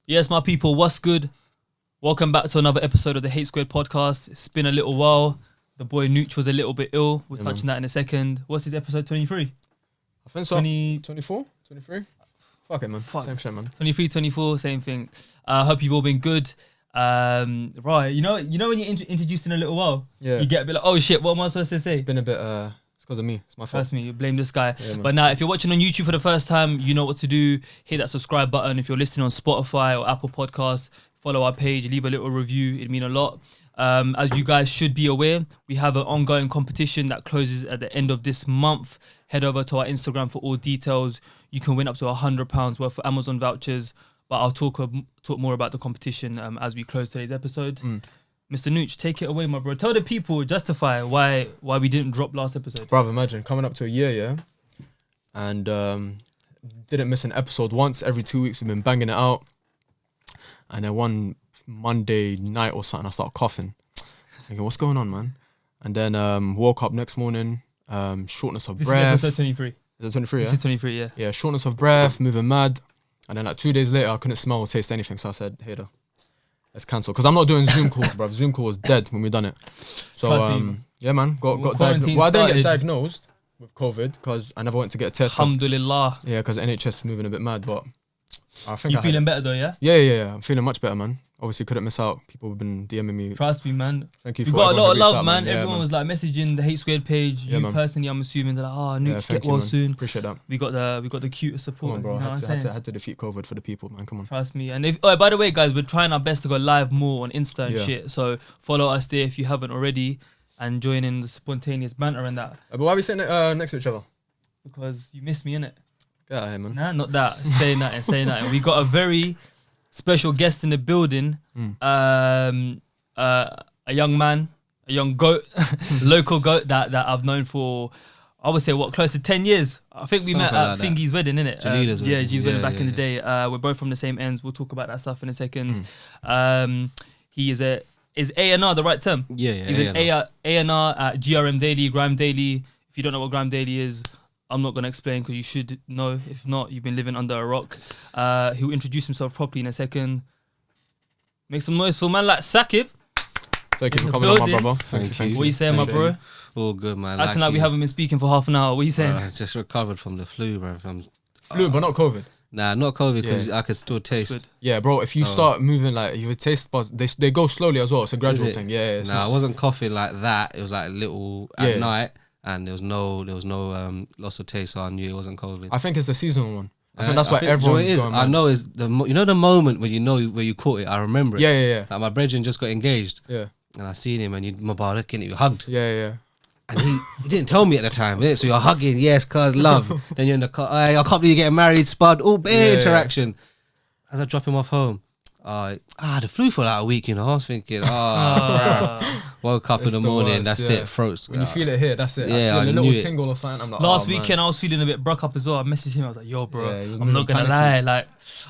Yes, my people, what's good? Welcome back to another episode of the Hate Squared podcast. It's been a little while. The boy Nooch was a little bit ill. We'll touch on that in a second. What's his episode 23? I think so. 24? 23? Fuck it, man. Same shit, man. 23, 24, same thing. I hope you've all been good. Right, you know when you're introduced in a little while, you get a bit like, oh shit, what am I supposed to say? It's been a bit, it's because of me. It's my fault. Trust me, you blame this guy. Yeah, but now, if you're watching on YouTube for the first time, you know what to do. Hit that subscribe button. If you're listening on Spotify or Apple Podcasts, follow our page, leave a little review. It'd mean a lot. As you guys should be aware, we have an ongoing competition that closes at the end of this month. Head over to our Instagram for all details. You can win up to £100 worth of Amazon vouchers. But I'll talk more about the competition as we close today's episode. Mr. Nooch, take it away, my bro. Tell the people, justify why we didn't drop last episode. Bruv, imagine coming up to a year, yeah? And didn't miss an episode once. Every 2 weeks we've been banging it out. And then one Monday night or something, I started coughing. Thinking, what's going on, man? And then woke up next morning, shortness of breath. This is episode 23. Is it 23, This is 23, yeah. Yeah, shortness of breath, moving mad. And then like 2 days later, I couldn't smell or taste anything. So I said, hey, let's cancel. Because I'm not doing Zoom calls, bruv. Zoom call was dead when we done it. So, yeah, man, got diagnosed. Well, I didn't get diagnosed with COVID because I never went to get a test. Alhamdulillah. Yeah, because NHS is moving a bit mad, but I think you feeling better though, yeah? Yeah. I'm feeling much better, man. Obviously, couldn't miss out. People have been DMing me. Trust me, man. Thank you. We got a lot of love, man. Yeah, everyone was like messaging the Hate Squared page. Yeah, you personally, I'm assuming they're like, Nooch, get well soon. Appreciate that. We got the cutest support. Come on, bro. You know had to defeat COVID for the people, man. Come on. Trust me. And if by the way, guys, we're trying our best to go live more on Insta and shit. So follow us there if you haven't already, and join in the spontaneous banter and that. But why are we sitting next to each other? Because you miss me, innit? Get out of here, man. Nah, not that. Say nothing. We got a very special guest in the building. A young man, a young goat, local goat that I've known for, I would say, close to 10 years. I think we met at Fingy's wedding, innit? G's wedding back in the day. We're both from the same ends. We'll talk about that stuff in a second. He is A&R the right term? Yeah. He's an A&R at GRM Daily, Grime Daily. If you don't know what Grime Daily is, I'm not going to explain because you should know. If not, you've been living under a rock. He'll introduce himself properly in a second. Make some noise for a man like Sakib. Thank you for coming on, my brother. Thank you. What are you saying, my bro? All good, man. Acting like we haven't been speaking for half an hour. What are you saying? I just recovered from the flu, bro. Flu, but not COVID. Nah, not COVID because I could still taste. Yeah, bro. If you start moving, like your taste buds, they go slowly as well. It's a gradual thing. Yeah. Nah, I wasn't coughing like that. It was like little at night, and there was no loss of taste. So I knew it wasn't COVID. I think it's the seasonal one. I think that's why everyone's going, man. I know is the moment when you know where you caught it. I remember it. Yeah. Like my brethren just got engaged. Yeah. And I seen him, and you Mubarak, and you hugged. Yeah. And he didn't tell me at the time, innit? So you're hugging, yes, cuz love. Then you're in the car, I can't believe you're getting married, spud. Oh, big interaction. As I drop him off home, the flu for like a week, you know. I was thinking, woke up in the morning, that's it, throats. When you feel it here, that's it. Yeah, I feel a little tingle or something. I'm like, last weekend, I was feeling a bit broke up as well. I messaged him, I was like, yo, bro, I'm not going to lie. Like,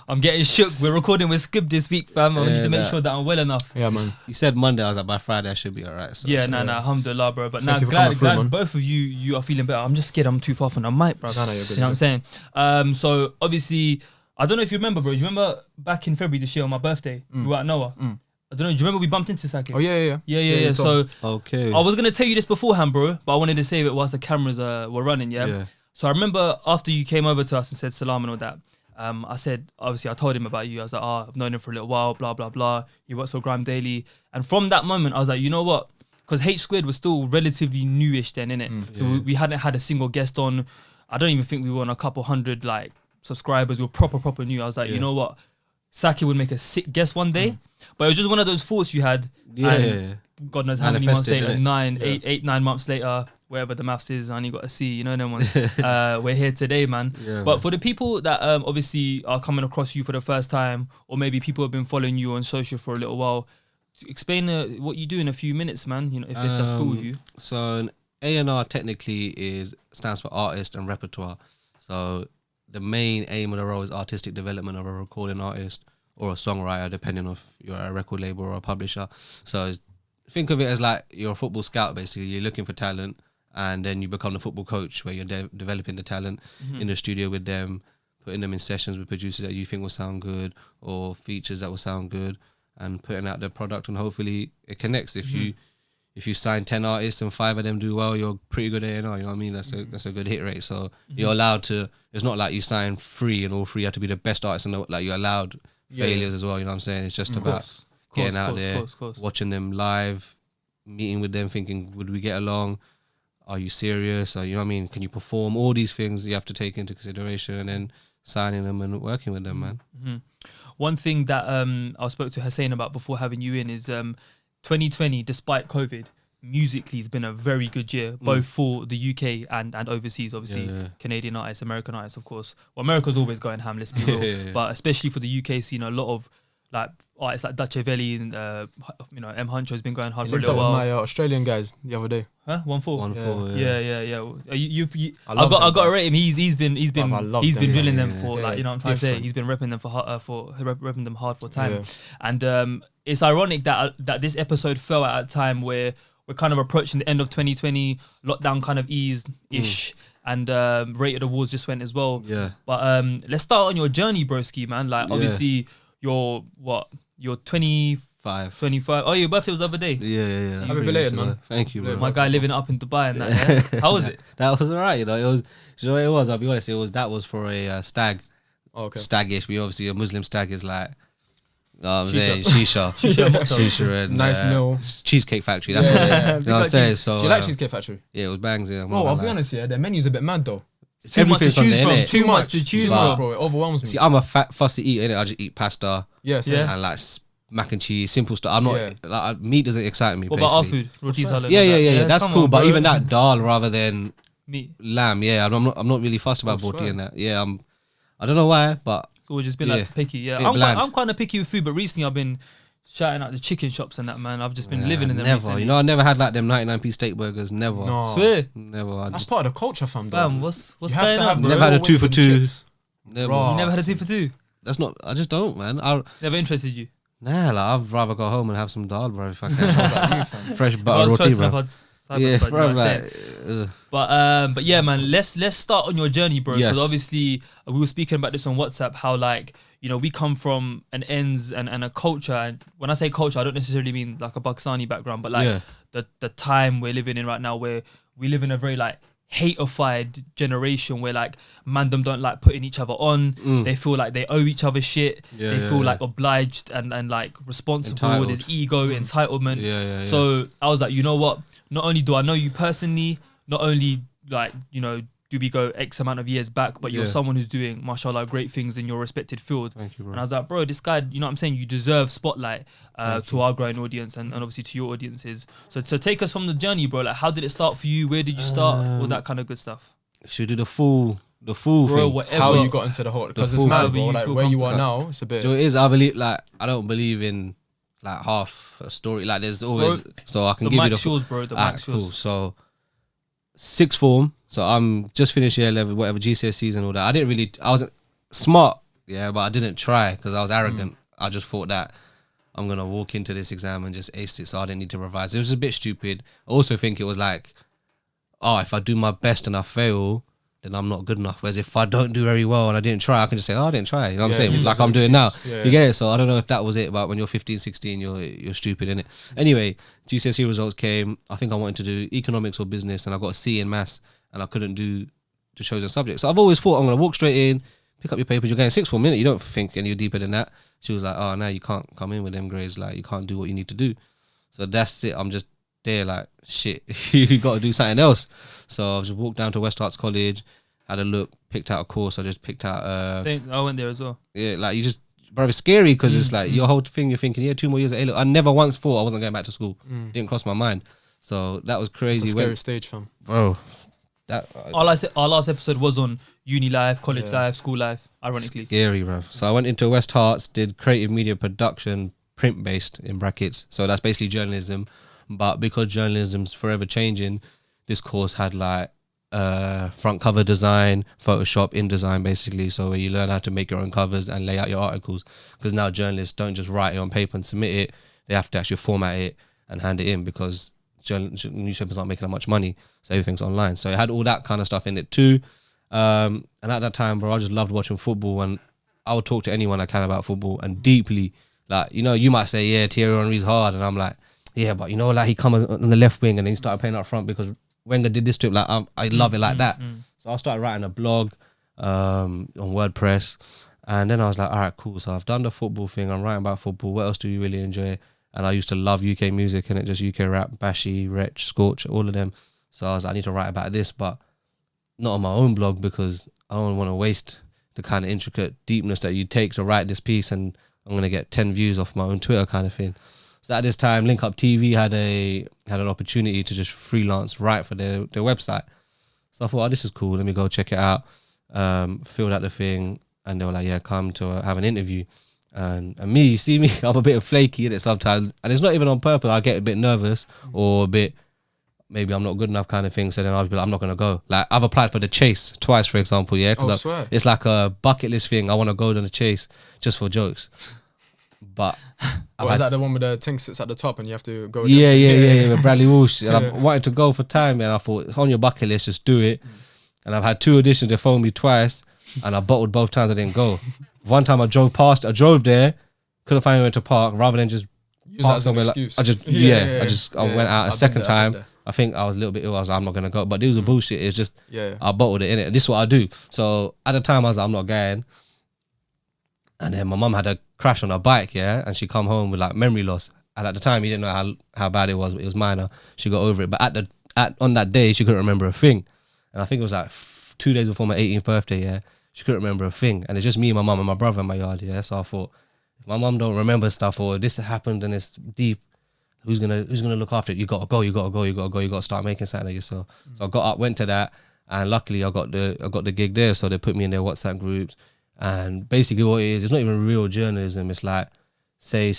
I'm getting shook. We're recording with Sakib this week, fam. I need to make sure that I'm well enough. Yeah, man. You said Monday, I was like, by Friday, I should be all right. So, alhamdulillah, bro. But now, glad both of you are feeling better. I'm just scared I'm too far from the mic, bro. No, you're good. You know what I'm saying? So, obviously, I don't know if you remember, bro. Do you remember back in February this year on my birthday, we were at Noah? I don't know. Do you remember we bumped into Sakib? Oh, yeah. Yeah. So, okay. I was going to tell you this beforehand, bro, but I wanted to save it whilst the cameras were running, yeah? So, I remember after you came over to us and said salam and all that, I said, obviously, I told him about you. I was like, I've known him for a little while, blah, blah, blah. He works for Grime Daily. And from that moment, I was like, you know what? Because Hate Squared was still relatively newish then, innit? So we hadn't had a single guest on. I don't even think we were on a couple hundred, like, subscribers. We were proper new. I was like, you know what? Saki would make a sick guest one day. But it was just one of those thoughts you had. And God knows how many months later, 8, 9 months later, wherever the maths is, I only got a C, you know them ones. We're here today, man. But for the people that obviously are coming across you for the first time, or maybe people have been following you on social for a little while, explain what you do in a few minutes, man, you know, if that's cool with you. So an A&R technically stands for artist and repertoire. So the main aim of the role is artistic development of a recording artist or a songwriter, depending on if you're a record label or a publisher. So think of it as like you're a football scout, basically. You're looking for talent, and then you become the football coach where you're developing the talent in the studio with them, putting them in sessions with producers that you think will sound good or features that will sound good, and putting out the product, and hopefully it connects. If you sign 10 artists and 5 of them do well, you're pretty good A&R, you know what I mean? That's a good hit rate. So you're allowed to, it's not like you sign 3 and all 3 have to be the best artists, and like you're allowed failures as well, you know what I'm saying? It's just about getting out there, watching them live, meeting with them, thinking, would we get along? Are you serious? Or, you know what I mean? Can you perform? All these things you have to take into consideration, and then signing them and working with them, man. One thing that I spoke to Hussein about before having you in is 2020, despite COVID, musically has been a very good year, both for the UK and overseas. Obviously, Canadian artists, American artists, of course. Well, America's always going ham, let's be real. But especially for the UK scene, a lot of like artists like Dutch Velli and M Huncho's been going hard for a little while. My Australian guys the other day. Huh? 1-4. 1-4. Yeah. I got to rate him. He's been drilling them for like, you know what I'm trying to say. He's been repping them repping them hard for time. And it's ironic that this episode fell at a time where we're kind of approaching the end of 2020, lockdown kind of eased ish, and Rated Awards just went as well. Yeah. But let's start on your journey, broski, man. Like obviously you're 25. Oh, your birthday was the other day. Yeah. Happy belated, man. Thank you, bro. My guy living up in Dubai and that. Yeah? How was it? That was alright. It was. You know what it was? I'll be honest. That was for a stag. Okay. Staggish. We obviously a Muslim stag is like. I'm Shisha. saying shisha and nice meal. Cheesecake Factory. That's what you know what I'm saying. So do you like Cheesecake Factory? Yeah, it was bangs. Yeah. Bro, I'll be honest. Yeah, their menu's a bit mad though. Too much to choose from. Too much to choose from, bro. It overwhelms me. See, I'm a fussy eater, innit? I just eat pasta. Yes. And like mac and cheese, simple stuff. I'm not like meat doesn't excite me. What about our food? Roti salad. Yeah. That's cool. But even that dal rather than meat, lamb. Yeah, I'm not really fussed about boti and that. Yeah, I don't know why, but we've just been like picky. Yeah, I'm kind of picky with food, but recently I've been shouting out the chicken shops and that, man. I've just been living in them. Never, recently. you know, I never had like them 99p steak burgers. Never. No. Swear. Never. That's part of the culture, fam. What's going on? Never had a 2 for 2. Never. You never had a 2 for 2? That's not. I just don't, man. Never interested you. Nah, like I'd rather go home and have some dal, bro. If I can. Fresh butter roti, bro. But yeah, man, let's start on your journey, bro. Because obviously we were speaking about this on WhatsApp, how like, you know, we come from an ends and a culture, and when I say culture, I don't necessarily mean like a Pakistani background, but like the time we're living in right now, where we live in a very like hate-ified generation where like mandem don't like putting each other on. They feel like they owe each other shit. They feel like obliged and like responsible with his ego, entitlement. So I was like, you know what? Not only do I know you personally, not only like, you know, do we go X amount of years back, but you're someone who's doing, mashallah, great things in your respected field. Thank you, bro. And I was like, bro, this guy, you know what I'm saying? You deserve spotlight to our growing audience and obviously to your audiences. So take us from the journey, bro. Like, how did it start for you? Where did you start? All that kind of good stuff. Should do the full bro, thing. Whatever. How you got into the whole, because it's mad, bro. Like where you are now, it's a bit. So it is. I believe, like, I don't believe in like half a story. Like there's always, bro, so I can give you the shores, bro. The mic shores. Cool. So sixth form. So I'm just finished year 11, whatever, GCSEs and all that. I wasn't smart, but I didn't try because I was arrogant. I just thought that I'm going to walk into this exam and just ace it, so I didn't need to revise. It was a bit stupid. I also think it was like, if I do my best and I fail, then I'm not good enough. Whereas if I don't do very well and I didn't try, I can just say, I didn't try. You know what I'm saying? It's like I'm doing now. You get it? So I don't know if that was it, but when you're 15, 16, you're stupid, innit? Anyway, GCSE results came. I think I wanted to do economics or business, and I got a C in maths, and I couldn't do the chosen subject. So I've always thought I'm going to walk straight in, pick up your papers, you're getting sixth form, minute. You don't think any deeper than that. She was like, no, you can't come in with them grades. Like, you can't do what you need to do. So that's it. I'm just there like, shit, you got to do something else. So I just walked down to West Arts College, had a look, picked out a course. I just picked out... I went there as well. Yeah, like you just... Bro, it's scary because it's like your whole thing, you're thinking, 2 more years at A-Look. I never once thought I wasn't going back to school. Didn't cross my mind. So that was crazy. It's a scary stage, fam. Bro. Our last episode was on uni life, college life, school life, ironically. Scary, bro. So I went into West Harts, did creative media production, print-based in brackets. So that's basically journalism. But because journalism's forever changing, this course had like front cover design, Photoshop, InDesign basically. So where you learn how to make your own covers and lay out your articles. Because now journalists don't just write it on paper and submit it. They have to actually format it and hand it in because newspapers aren't making that much money. So everything's online. So it had all that kind of stuff in it too. And at that time, bro, I just loved watching football, and I would talk to anyone I can about football, and deeply, like, you know, you might say, yeah, Thierry Henry's hard, and I'm like, yeah, but you know, like, he comes on the left wing and then he started playing up front because Wenger did this to him. Like, I love it like that. So I started writing a blog on WordPress, and then I was like, all right, cool. So I've done the football thing. I'm writing about football. What else do you really enjoy? And I used to love UK music, and it just UK rap, Bashy, Wretch, Scorch, all of them. So I was like, I need to write about this, but not on my own blog because I don't want to waste the kind of intricate deepness that you take to write this piece, and I'm going to get 10 views off my own Twitter kind of thing. So at this time, Linkup TV had an opportunity to just freelance write for their website. So I thought, oh, this is cool. Let me go check it out. Filled out the thing, and they were like, yeah, come to have an interview. And me, you see me, I'm a bit flaky in it sometimes. And it's not even on purpose. I get a bit nervous or a bit, maybe I'm not good enough kind of thing. So then I'll be like, I'm not going to go. Like, I've applied for the Chase twice, for example, yeah? Because it's like a bucket list thing. I want to go to the Chase just for jokes. But is that the one with the thing sits at the top and you have to go? Yeah, with Bradley Walsh. And I wanted to go for time, and I thought, it's on your bucket list, just do it. And I've had 2 auditions. They phoned me twice, and I bottled both times. I didn't go. One time I drove there, couldn't find anywhere to park. Rather than just use that as an excuse. I went out a second time. I think I was a little bit ill. I was like, I'm not gonna go. But it was a bullshit. It's just I bottled it in it. And this is what I do. So at the time I was like, I'm not going. And then my mum had a crash on her bike, and she come home with like memory loss. And at the time, he didn't know how bad it was, but it was minor. She got over it. But on that day, she couldn't remember a thing. And I think it was like 2 days before my 18th birthday, she couldn't remember a thing. And it's just me, my mum, and my brother in my yard, So I thought, if my mum don't remember stuff, or this happened and it's deep, who's gonna look after it? You gotta go. You gotta start making something of yourself. So I got up, went to that, and luckily I got the gig there. So they put me in their WhatsApp groups. And basically what it is, it's not even real journalism. It's like, say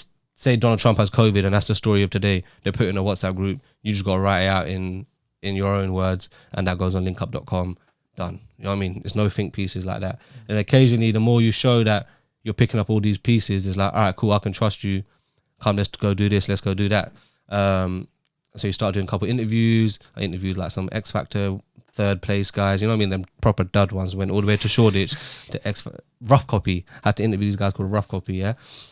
Donald Trump has COVID and that's the story of today. They put it in a WhatsApp group. You just got to write it out in your own words, and that goes on linkup.com. Done. You know what I mean? There's no think pieces like that. And occasionally, the more you show that you're picking up all these pieces, it's like, all right, cool, I can trust you. Come, let's go do this, let's go do that. So you start doing a couple interviews. I interviewed like some X Factor third place guys, you know what I mean? Them proper dud ones. Went all the way to Shoreditch to Rough Copy. Had to interview these guys called Rough Copy,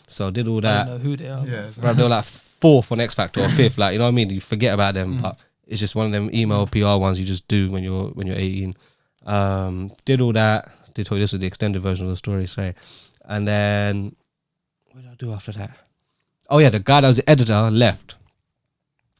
So did all that. I don't know who they are. Yeah, bro, they were like 4th on X Factor or 5th, like, you know what I mean? You forget about them, but it's just one of them email PR ones you just do when you're 18. Did all that. Did tell you this was the extended version of the story, sorry. And then what did I do after that? Oh yeah, the guy that was the editor left.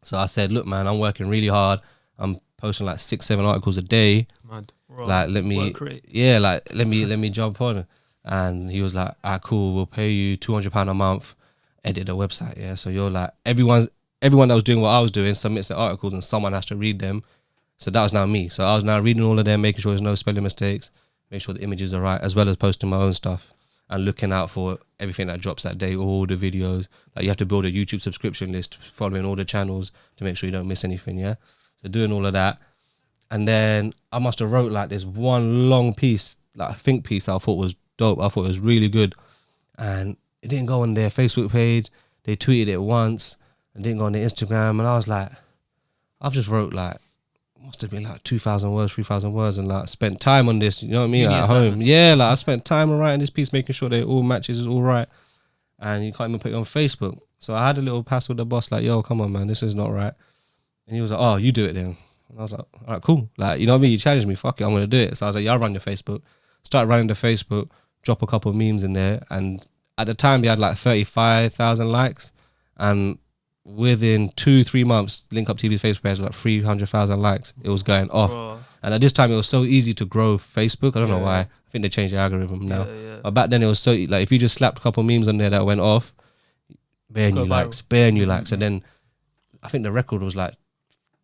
So I said, look, man, I'm working really hard. I'm posting like 6-7 articles a day. Mad. Like, let me jump on. And he was like, cool, we'll pay you £200 a month, edit the website. So you're like, everyone that was doing what I was doing submits the articles and someone has to read them. So that was now me. So I was now reading all of them, making sure there's no spelling mistakes, make sure the images are right, as well as posting my own stuff and looking out for everything that drops that day, all the videos. Like, you have to build a YouTube subscription list, following all the channels to make sure you don't miss anything, So doing all of that. And then I must have wrote like this one long piece, like a think piece that I thought was dope. I thought it was really good. And it didn't go on their Facebook page. They tweeted it once. It didn't go on their Instagram. And I was like, I've just wrote like, must have been like 2,000 words, 3,000 words, and like spent time on this, you know what I mean, at home. Like I spent time on writing this piece, making sure that it all matches, is all right. And you can't even put it on Facebook. So I had a little pass with the boss, like, yo, come on, man, this is not right. And he was like, oh, you do it then. And I was like, all right, cool. Like, you know what I mean? You challenged me, fuck it, I'm going to do it. So I was like, yeah, I'll run your Facebook. Start running the Facebook, drop a couple of memes in there. And at the time, they had like 35,000 likes. And within 2-3 months, Linkup TV's Facebook page was like 300,000 likes. It was going off. Bro. And at this time, it was so easy to grow Facebook. I don't know why. I think they changed the algorithm now. But back then, it was so, like, if you just slapped a couple of memes on there that went off, bare new likes. And then I think the record was like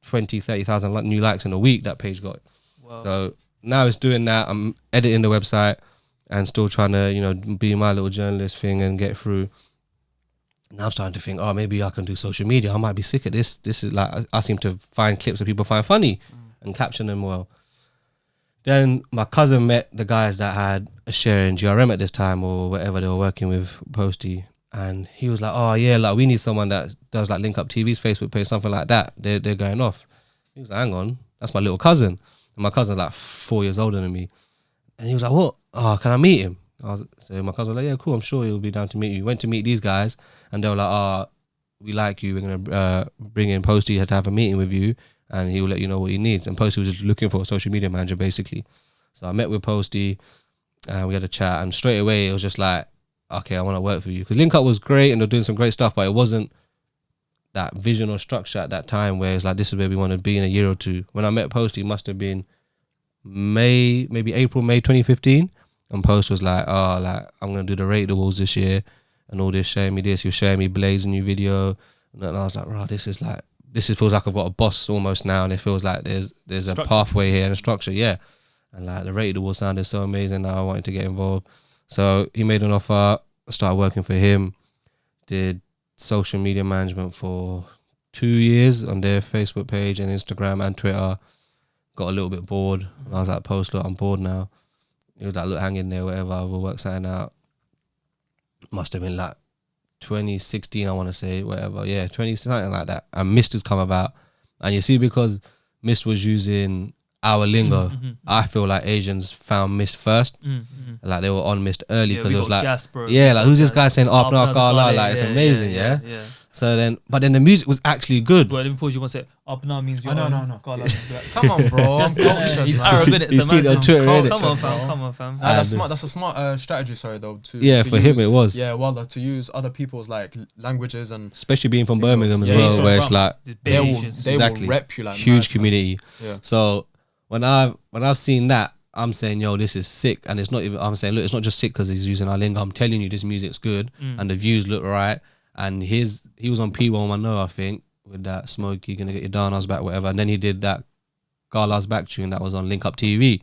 20,000-30,000 new likes in a week that page got. Wow. So now it's doing that. I'm editing the website and still trying to, be my little journalist thing and get through. Now I'm starting to think, maybe I can do social media. I might be sick of this. This is like, I seem to find clips that people find funny and caption them well. Then my cousin met the guys that had a share in GRM at this time, or whatever they were working with, Posty. And he was like, oh yeah, like we need someone that does like Linkup TV's Facebook page, something like that. They're going off. He was like, hang on, that's my little cousin. And my cousin's like 4 years older than me. And he was like, what? Oh, can I meet him? So my cousin was like, yeah, cool, I'm sure he'll be down to meet you. Went to meet these guys, and they were like, oh, we like you, we're going to bring in Posty to have a meeting with you, and he will let you know what he needs. And Posty was just looking for a social media manager, basically. So I met with Posty, and we had a chat, and straight away it was just like, okay, I want to work for you. Because Linkup was great, and they're doing some great stuff, but it wasn't that vision or structure at that time where it's like, this is where we want to be in a year or two. When I met Posty, it must have been April, May 2015. And Post was like, oh, like, I'm going to do the Rate the Walls this year and all this, sharing me this. He was sharing me Blade's new video. And I was like, bro, this feels like I've got a boss almost now. And it feels like there's a pathway here and a structure. Yeah. And like the Rate the Walls sounded so amazing. Now I wanted to get involved. So he made an offer. I started working for him. Did social media management for 2 years on their Facebook page and Instagram and Twitter. Got a little bit bored. And I was like, Post, look, I'm bored now. He was like, look, hang in there, whatever, we'll work something out. Must have been like 2016, I want to say, whatever. Yeah, 20, something like that. And Mist has come about. And you see, because Mist was using our lingo, I feel like Asians found Mist first. Like they were on Mist early because it was like, gas, bro. Yeah, like who's this guy saying up now, Carla? Like it's amazing, yeah. So then, but then the music was actually good. Well, let me pause you one sec. Up now means you're no. Come on, bro. I'm cultured. He's Arab, innit? You see it on Twitter, innit? Come on, fam. That's smart. That's a smart strategy. Sorry, though. To for him it was. Yeah, well, to use other people's like languages and especially being from Birmingham as well, where it's like they will rep you like huge community. Yeah. So when I've seen that, I'm saying, yo, this is sick, and it's not even. I'm saying, look, it's not just sick because he's using our lingo. I'm telling you, this music's good, and the views look right. And he was on P1 I know, I think, with that Smokey Gonna Get You Down, I was back, whatever. And then he did that Gala's Back tune that was on Linkup TV.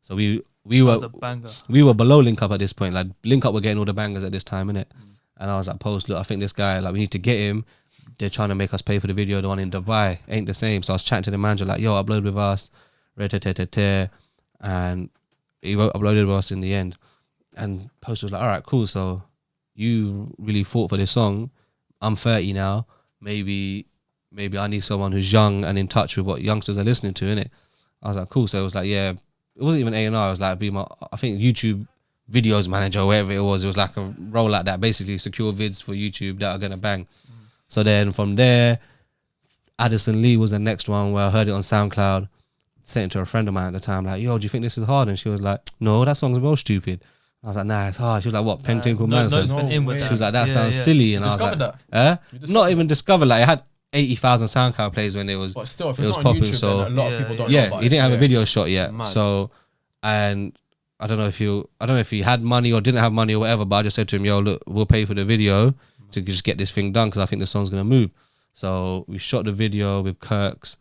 So we were below Linkup at this point. Like Linkup were getting all the bangers at this time, innit? And I was like, Post, look, I think this guy, like, we need to get him. They're trying to make us pay for the video. The one in Dubai ain't the same. So I was chatting to the manager like, yo, upload with us, and he uploaded with us in the end. And Post was like, all right, cool. So you really fought for this song. I'm 30 now. Maybe I need someone who's young and in touch with what youngsters are listening to, innit? I was like, cool. So it was like, yeah, it wasn't even A&R. It was like, I think YouTube videos manager or whatever it was. It was like a role like that, basically secure vids for YouTube that are going to bang. So then from there, Addison Lee was the next one where I heard it on SoundCloud, sent it to a friend of mine at the time, like, yo, do you think this is hard? And she was like, no, that song's well stupid. I was like, nah, it's hard. She was like, what, Pen Tinkle Man? She was like, that sounds silly. And I was like, not even discovered. Like, it had 80,000 SoundCloud plays when it was. But still, if it's not on YouTube, so then a lot of people don't know about it. He didn't have a video shot yet. Mad. So, and I don't know if he had money or didn't have money or whatever. But I just said to him, yo, look, we'll pay for the video to just get this thing done because I think the song's gonna move. So we shot the video with Kirk's.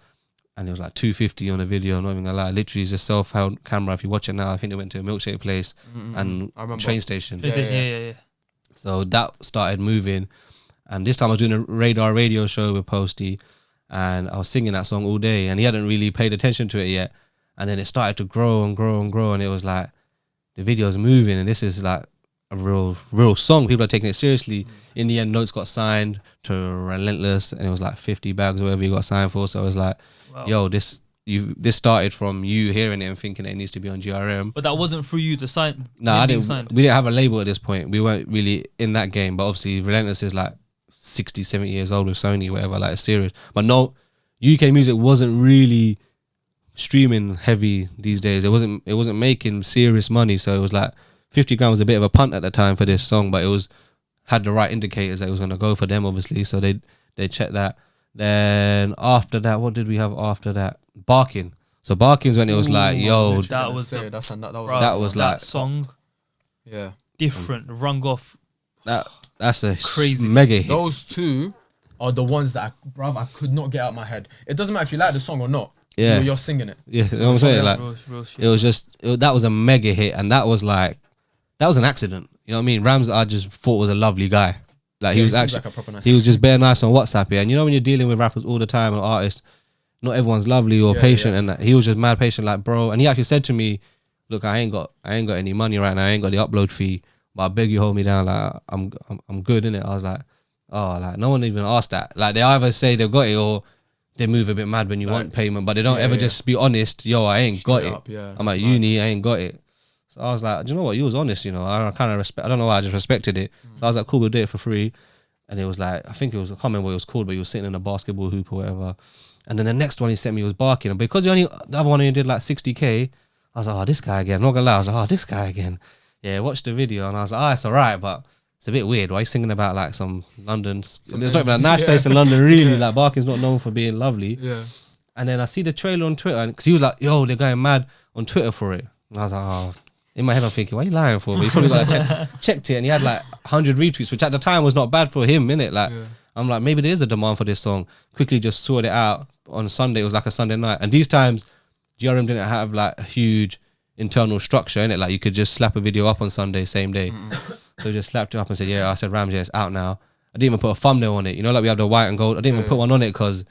And it was like 250 on the video, not even gonna lie. Literally, it's a self-held camera. If you watch it now, I think they went to a milkshake place and train station. Yeah. So that started moving. And this time I was doing a Radar radio show with Posty, and I was singing that song all day, and he hadn't really paid attention to it yet. And then it started to grow and grow and grow, and it was like, the video's moving, and this is like a real song. People are taking it seriously. In the end, Notes got signed to Relentless, and it was like 50 bags or whatever he got signed for. So it was like, yo, this started from you hearing it and thinking it needs to be on GRM. But that wasn't through you to sign. No, I didn't. We didn't have a label at this point. We weren't really in that game. But obviously, Relentless is like 60, 70 years old with Sony, whatever. Like, it's serious. But no, UK music wasn't really streaming heavy these days. It wasn't making serious money. So it was like 50 grand was a bit of a punt at the time for this song, but it had the right indicators that it was going to go for them, obviously. So they checked that. Then after that, what did we have after that? Barking. So Barking's when it was like, yo, that was that song. Yeah. Different, rung off. That's a crazy mega hit. Those two are the ones that I could not get out of my head. It doesn't matter if you like the song or not. Yeah. You're singing it. Yeah, you know what I'm saying? Like, real it was that was a mega hit, and that was an accident. You know what I mean? Rams, I just thought was a lovely guy. Like, he was actually, like a proper nice he was just bare nice on WhatsApp, yeah. And you know when you're dealing with rappers all the time and artists, not everyone's lovely or patient, and he was just mad patient, like, bro. And he actually said to me, look, I ain't got any money right now, I ain't got the upload fee, but I beg you hold me down, like, I'm good, innit? I was like, oh, like, no one even asked that. Like, they either say they've got it or they move a bit mad when you Like, want payment, but they don't ever just be honest. Yo, I ain't got Straight it. up, yeah, I'm at uni, I ain't got it. So I was like, do you know what? You was honest, you know. I kind of respect. I don't know why, I just respected it. So I was like, cool, we'll do it for free. And it was like, I think it was, I can't remember what it was called, but he was sitting in a basketball hoop or whatever. And then the next one he sent me was Barking. And because the other one he did like 60K, I was like, oh, this guy again. I'm not gonna lie, I was like, oh, this guy again. Yeah, watched the video and I was like, oh, it's alright, but it's a bit weird. Why are you singing about like some London? It's not even a nice place in London, really. Like Barking's not known for being lovely. Yeah. And then I see the trailer on Twitter, because he was like, yo, they're going mad on Twitter for it. And I was like, oh, in my head I'm thinking, why are you lying for? But he probably checked it, and he had like 100 retweets, which at the time was not bad for him, innit? Like, I'm like, maybe there is a demand for this song. Quickly just sorted it out on Sunday. It was like a Sunday night. And these times, GRM didn't have like a huge internal structure, innit? Like you could just slap a video up on Sunday, same day. So just slapped it up and said, yeah, I said, Rams, yeah, it's out now. I didn't even put a thumbnail on it. You know, like we have the white and gold. I didn't even put one on it because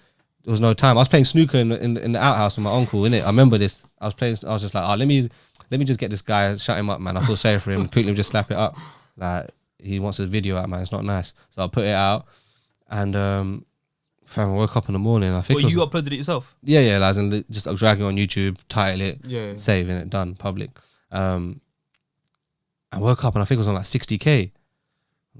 there was no time. I was playing snooker in the outhouse with my uncle, innit? I remember this. I was just like, oh, let me just get this guy, shut him up, man. I feel safe for him. Quickly just slap it up. Like, he wants his video out, man. It's not nice. So I put it out. And fam, I woke up in the morning. I think you uploaded it yourself? Yeah, like, and just dragging it on YouTube, title it, saving it, done, public. I woke up and I think it was on like 60K.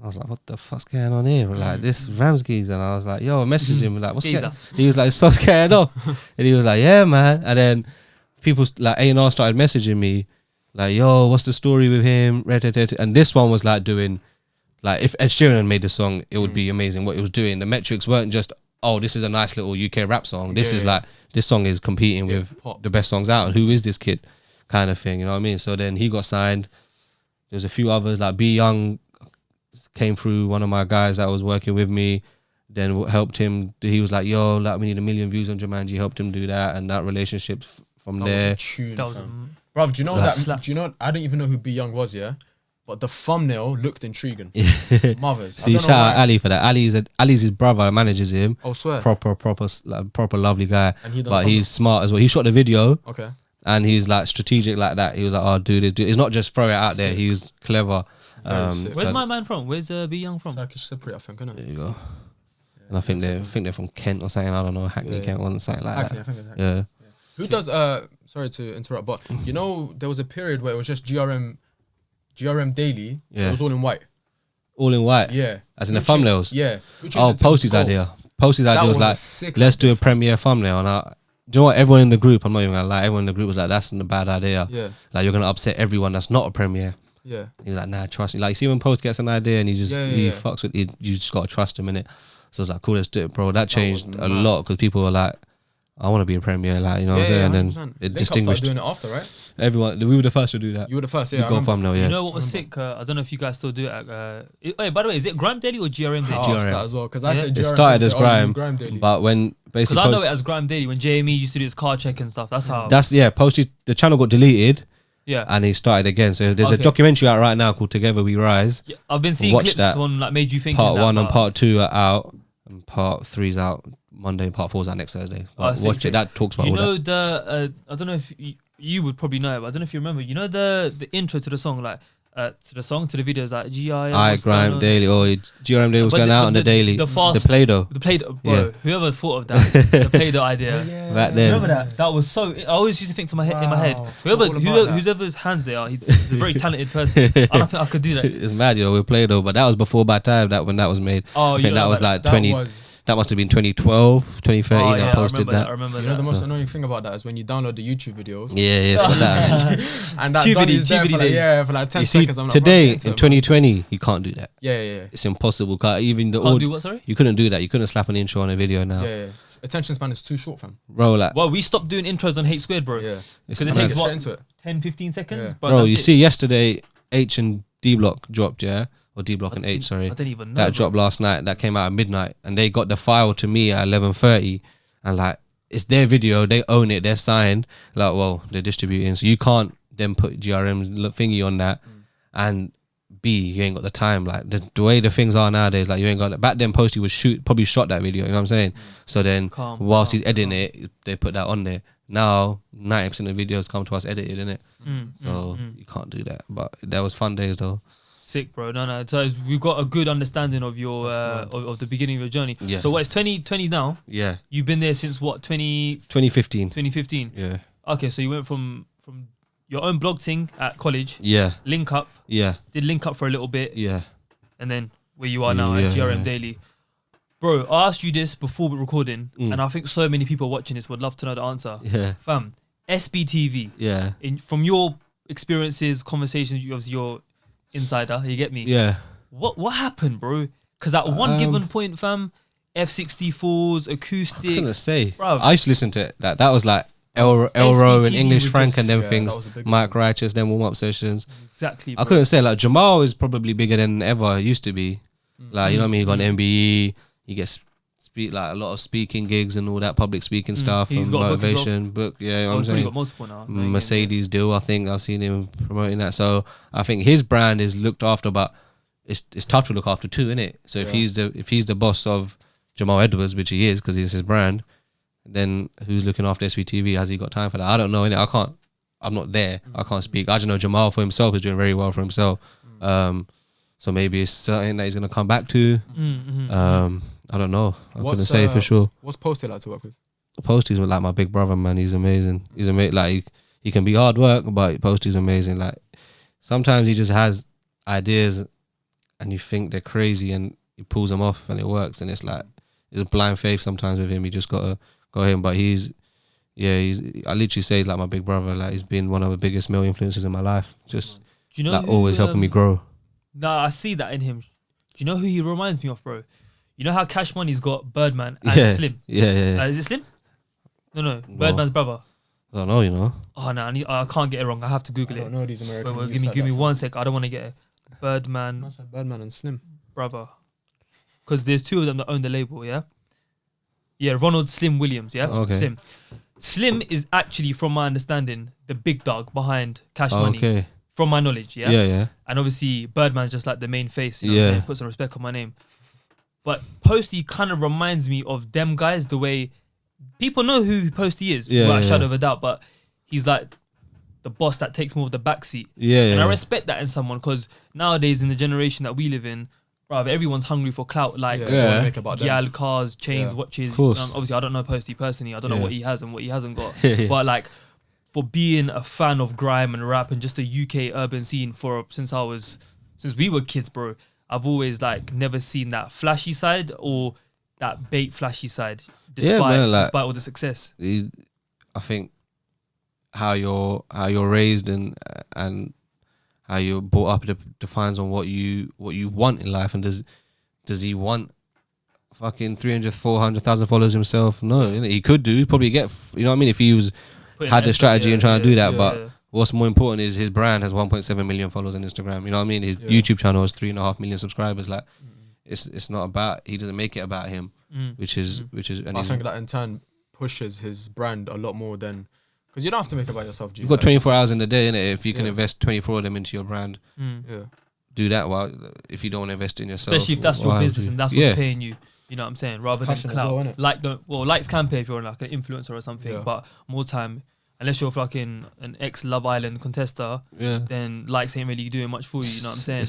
I was like, what the fuck's going on here? Like, this Ramskeys. And I was like, yo, I messaged him. Like, what's going? He was like, stop scared off. And he was like, yeah, man. And then people like A&R started messaging me like, yo, what's the story with him? And this one was like doing, like, if Ed Sheeran made the song, it would be amazing what it was doing. The metrics weren't just, oh, this is a nice little UK rap song. This is like, this song is competing with pop, the best songs out. And who is this kid? Kind of thing, you know what I mean? So then he got signed. There's a few others, like B Young came through, one of my guys that was working with me, then helped him. He was like, yo, like, we need 1 million views on Jumanji, helped him do that, and that relationship from there. Was a tune, bruv, do you know that? Do you know? I don't even know who B Young was, yeah, but the thumbnail looked intriguing. Mothers. See, shout out Ali for that. Ali's his brother, manages him. Oh, swear. Proper lovely guy. And but he's smart as well. He shot the video. Okay. And he's like strategic like that. He was like, oh, do this. It's not just throw it out there. He was clever. Where's my man from? Where's B Young from? Turkish Cypriot, I think, isn't it? There you go. And I think they're from Kent or something. I don't know, Hackney, Kent or something like Hackney, that. I think it's Hackney. Yeah. Who does? Sorry to interrupt, but you know there was a period where it was just GRM Daily. Yeah. It was all in white. All in white. Yeah. As in the thumbnails. Yeah. Oh, Posty's idea. Posty's idea was like, let's do a premiere thumbnail. And do you know what? Everyone in the group, I'm not even gonna lie, everyone in the group was like, that's a bad idea. Yeah. Like, you're gonna upset everyone that's not a premiere. Yeah. He was like, nah, trust me. Like, you see when Post gets an idea and he fucks with it, you just gotta trust him in it. So I was like, cool, let's do it, bro. That changed a lot because people were like, I want to be a premiere, like, you know what I'm saying? And then it distinguished. Doing it after, right? Everyone, we were the first to do that. You were the first, yeah. Go thumbnail, yeah. You know what was sick? I don't know if you guys still do it. Wait, by the way, is it GRM Daily or GRM Daily? I asked that as well because I said GRM. It started as GRM Daily, but when basically, because I know it as GRM Daily when JME used to do his car check and stuff. That's how. Posted. The channel got deleted. Yeah. And he started again. So there's a documentary out right now called Together We Rise. Yeah, I've been seeing clips on like Made You Think. Part 1 and Part 2 are out, and Part 3's out Monday, and Part 4's out next Thursday. Watch it. That talks about you all know that. I don't know if you would probably know it, but I don't know if you remember. You know the intro to the song, like to the videos, like GRM Daily, or GRM Daily was going out on the daily. The Play-Doh, bro. Yeah. Whoever thought of that, the Play-Doh idea. Back then, remember that? That was so. I always used to think in my head. Whoever's hands they are, he's a very talented person. I don't think I could do that. It's mad, with Play-Doh, but that was before my time. When that was made. Oh, I think that was like 20. That must have been 2012, 2013. I posted that. I remember that. The most annoying thing about that is when you download the YouTube videos. Yeah, it's got that. And that done is there for like 10 seconds. I'm today, in 2020, you can't do that. Yeah. It's impossible. Even the can't do what, sorry? You couldn't do that. You couldn't slap an intro on a video now. Yeah. Attention span is too short, fam. Bro, like. Well, we stopped doing intros on Hate Squared, bro. Yeah. Because it takes, 10, 15 seconds? Yeah. Bro, you see, yesterday, H and D Block dropped, yeah? Or D Block and H, sorry. I didn't even know. That dropped last night. That came out at midnight, and they got the file to me at 11:30, and like, it's their video. They own it. They're signed. Like, well, they're distributing, so you can't then put GRM's thingy on that. And B, you ain't got the time. Like the way the things are nowadays, like you ain't got it. Back then, Posty would probably shot that video. You know what I'm saying? So then, whilst he's editing it, they put that on there. Now 90% of videos come to us edited, innit? So you can't do that. But that was fun days though. Sick, bro. No. So we've got a good understanding of your of the beginning of your journey. Yeah. So what, it's 2020 now? Yeah. You've been there since what, 2015. 2015? Yeah. Okay, so you went from your own blog thing at college, Yeah. Linkup, Yeah. did Linkup for a little bit, Yeah. and then where you are now at GRM Daily. Bro, I asked you this before we recording, and I think so many people watching this would love to know the answer. Yeah. Fam, SBTV. Yeah. From your experiences, conversations, you obviously you're insider, you get me? Yeah. What happened, bro? Because at one given point, fam, F64s, acoustics. I couldn't say. Bruv. I used to listen to it. That was like Elro and SBTV English was Frank just- and them that things. was a big Mike thing. Righteous, then warm up sessions. Exactly, I bro. couldn't say, like, Jamal is probably bigger than ever used to be. Like, you know what I mean? He got an MBE. He gets speak like a lot of speaking gigs and all that public speaking stuff He's and got a book as well. motivation book. Yeah, you know Oh, what I'm he's probably saying? got multiple now. Mercedes deal. I think I've seen him promoting that. So I think his brand is looked after, but it's tough to look after too, isn't it? So if he's the boss of Jamal Edwards, which he is because it's his brand, then who's looking after SVTV? Has he got time for that? I don't know. Innit? I'm not there. I can't speak. I just know Jamal for himself is doing very well for himself. So maybe it's something that he's gonna come back to. I don't know. I couldn't say for sure. What's Posty like to work with? Posty's like my big brother, man. He's amazing. He's amazing. Like he can be hard work, but Posty's amazing. Like sometimes he just has ideas, and you think they're crazy, and he pulls them off, and it works. And it's like it's blind faith sometimes with him. You just gotta go him. But he's I literally say he's like my big brother. Like he's been one of the biggest male influences in my life. Just Do you know like who, always helping me grow. Nah, I see that in him. Do you know who he reminds me of, bro? You know how Cash Money's got Birdman and Yeah. Slim? Yeah. Is it Slim? No. Birdman's brother. I don't know, you know. Oh, no, I can't get it wrong. I have to Google I it. don't know these American. Wait, news like give me that. 1 sec. I don't want to get it. Birdman That's like Birdman and Slim. brother. Because there's two of them that own the label, yeah? Yeah, Ronald Slim Williams, yeah? Okay. Slim is actually, from my understanding, the big dog behind Cash Money. Okay. From my knowledge, yeah? Yeah. And obviously, Birdman's just like the main face, you know Yeah. what I'm saying? Put some respect on my name. But Posty kind of reminds me of them guys, the way people know who Posty is, without a shadow of a doubt, but he's like the boss that takes more of the backseat. Yeah. And I respect that in someone because nowadays, in the generation that we live in, bruv, everyone's hungry for clout, like Yeah. Make about them. gal, cars, chains, Yeah. watches. Of course. Obviously, I don't know Posty personally. I don't know Yeah. what he has and what he hasn't got. Yeah. But like, for being a fan of grime and rap and just the UK urban scene since we were kids, bro, I've always like never seen that flashy side or that bait flashy side, despite man, like- despite all the success. I think how you're raised and how you're brought up defines on what you want in life. And does he want fucking 300, 400,000 followers himself? No, innit? He could do. He'd probably get, you know what I mean, if he had the strategy and trying to do that. But what's more important is his brand has 1.7 million followers on Instagram. You know what I mean? His YouTube channel has 3.5 million subscribers. Like, it's not about. He doesn't make it about him, which is. And I think that in turn pushes his brand a lot more than because you don't have to make it about yourself. G. you've got Like, 24 hours in the day, innit? If you can Yeah. invest 24 of them into your brand, Yeah. do that. While if you don't want to invest in yourself, Especially if that's your why would business you? and that's what's paying you. You know what I'm saying? Rather than Passion as clout. well, innit? Likes can pay if you're like an influencer or something, Yeah. but more time, unless you're fucking an ex-Love Island contester, Yeah. then likes ain't really doing much for you. You know what I'm saying?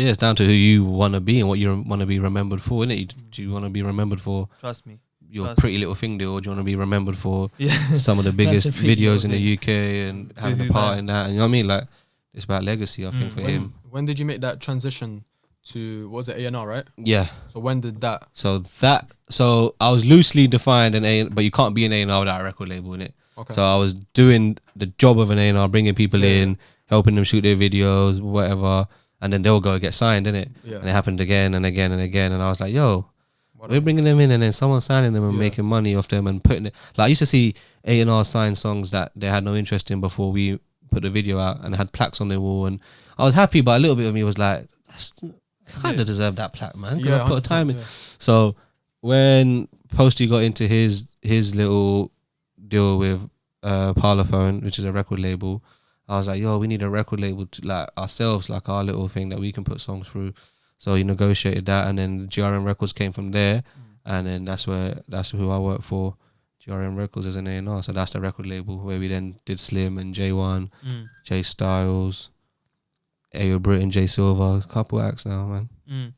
It's down to who you want to be and what you want to be remembered for, innit? Do you want to be remembered for Trust me. your Trust. Pretty Little Thing deal, or do you want to be remembered for Yeah. some of the biggest Massive videos in thing. the UK and having Boohoo a part man. in that? And you know what I mean? Like, it's about legacy, I think, for him. When did you make that transition to what was it A&R, right? Yeah. So when did that? So I was loosely defined an A, but you can't be an A&R without a record label in it. Okay. So I was doing the job of an A&R, bringing people Yeah. in, helping them shoot their videos, whatever, and then they'll go get signed, innit? Yeah. And it happened again and again and again, and I was like, yo, we're bringing them in, and then someone signing them and making money off them and putting it. Like, I used to see A&R sign songs that they had no interest in before we put the video out, and had plaques on their wall, and I was happy, but a little bit of me was like, I kind of deserve that plaque, man, because I put a time in. yeah. So when Posty got into his little deal with Parlophone, which is a record label, I was like, yo, we need a record label to, like, ourselves, like our little thing that we can put songs through. So he negotiated that, and then GRM Records came from there, and then that's who I work for. GRM Records as an A&R, so that's the record label where we then did Slim and J1, J Styles, Ayo Britain, J Silver, couple acts now, man.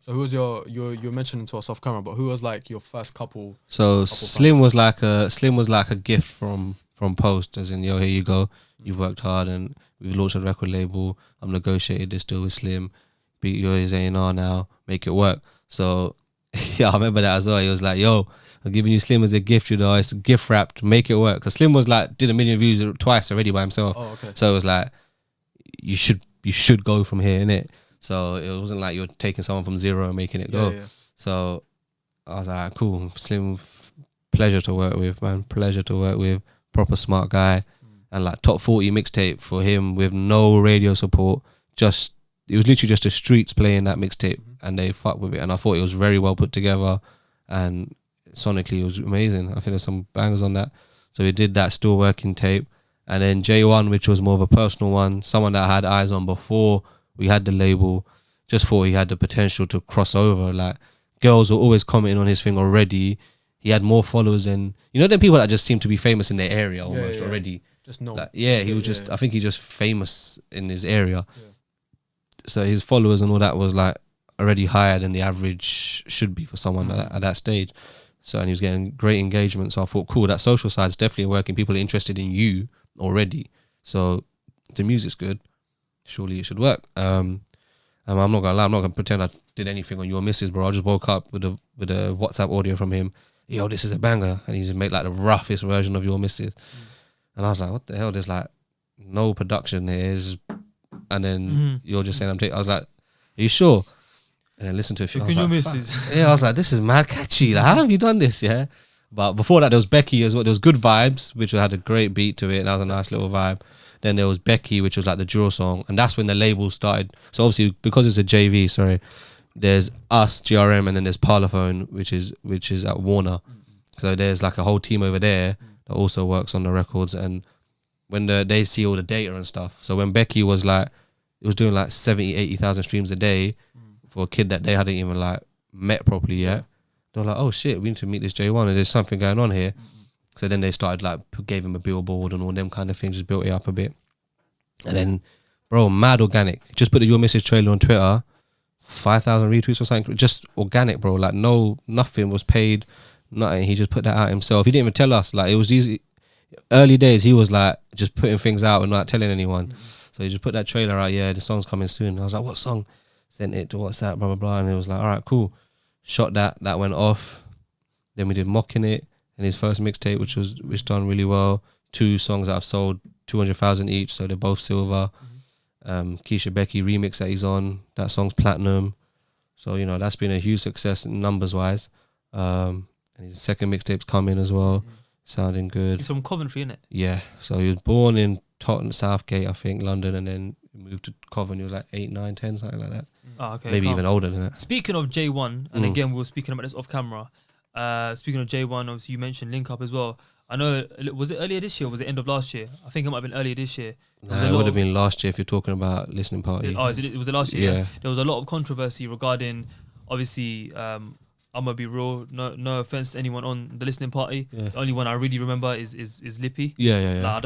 So who was you're mentioning to us off camera, but who was like your first couple? So Slim was like a gift from Post, as in, yo, here you go. You've worked hard and we've launched a record label. I'm negotiated this deal with Slim. Beat your A&R now, make it work. So yeah, I remember that as well. He was like, yo, I'm giving you Slim as a gift, you know, it's gift wrapped, make it work. Because Slim was like, did 1 million views twice already by himself. Oh, okay. So it was like, you should go from here, innit? So it wasn't like you're taking someone from zero and making it go. Yeah. So I was like, cool, Slim, pleasure to work with, man. Pleasure to work with. Proper smart guy. And like top 40 mixtape for him with no radio support. It was literally just the streets playing that mixtape and they fucked with it. And I thought it was very well put together and sonically it was amazing. I think there's some bangers on that. So we did that still working tape. And then J1, which was more of a personal one, someone that I had eyes on before we had the label, just thought he had the potential to cross over. Like, girls were always commenting on his thing already. He had more followers than, you know, them people that just seem to be famous in their area almost already. Just know. Like, he was just, I think he's just famous in his area. Yeah. So his followers and all that was like already higher than the average should be for someone at that stage. So, and he was getting great engagement. So I thought, cool, that social side's definitely working. People are interested in you already. So the music's good. Surely it should work. I'm not gonna lie, I'm not gonna pretend I did anything on Your Missus, bro. I just woke up with a WhatsApp audio from him. Yo, this is a banger, and he's made like the roughest version of Your Missus. And I was like, what the hell? There's like no production here, and then you're just saying I was like, are you sure? And then listen to it. Your Missus. Yeah, I was like, this is mad catchy. Like, how have you done this? Yeah. But before that, there was Becky as well. There was Good Vibes, which had a great beat to it, and that was a nice little vibe. Then there was Becky, which was like the drill song, and that's when the label started. So obviously, because it's a JV, there's us, GRM, and then there's Parlophone, which is at Warner. So there's like a whole team over there that also works on the records. And when they see all the data and stuff. So when Becky was like, it was doing like 70, 80,000 streams a day for a kid that they hadn't even like met properly yet. They were like, oh shit, we need to meet this J1 and there's something going on here. So then they started like, gave him a billboard and all them kind of things, just built it up a bit. And then, bro, mad organic. Just put the Your Missus trailer on Twitter, 5,000 retweets or something. Just organic, bro. Like nothing was paid, nothing. He just put that out himself. He didn't even tell us. Like, it was easy. Early days, he was like just putting things out and not telling anyone. So he just put that trailer out. Yeah, the song's coming soon. I was like, what song? Sent it to WhatsApp, blah, blah, blah. And he was like, all right, cool. Shot that went off. Then we did Mocking It and his first mixtape, which done really well. 2 songs that I've sold 200,000 each, so they're both silver. Keisha Becky remix that he's on, that song's platinum. So, you know, that's been a huge success numbers wise. And his second mixtape's coming as well, sounding good. He's from Coventry, innit? Yeah, so he was born in Tottenham, Southgate, I think, London, and then moved to Coventry. He was like 8, 9, 10, something like that. Oh, okay. Maybe even older than that. Speaking of J1, and again, we were speaking about this off camera. Speaking of J1, obviously you mentioned Linkup as well. I know, was it earlier this year or was it end of last year? I think it might have been earlier this year. Nah, it would have been last year if you're talking about listening party. Oh, was it last year? Yeah. There was a lot of controversy regarding, obviously, I'm gonna be real, no offense to anyone on the listening party. Yeah. The only one I really remember is Lippy. Yeah. Like,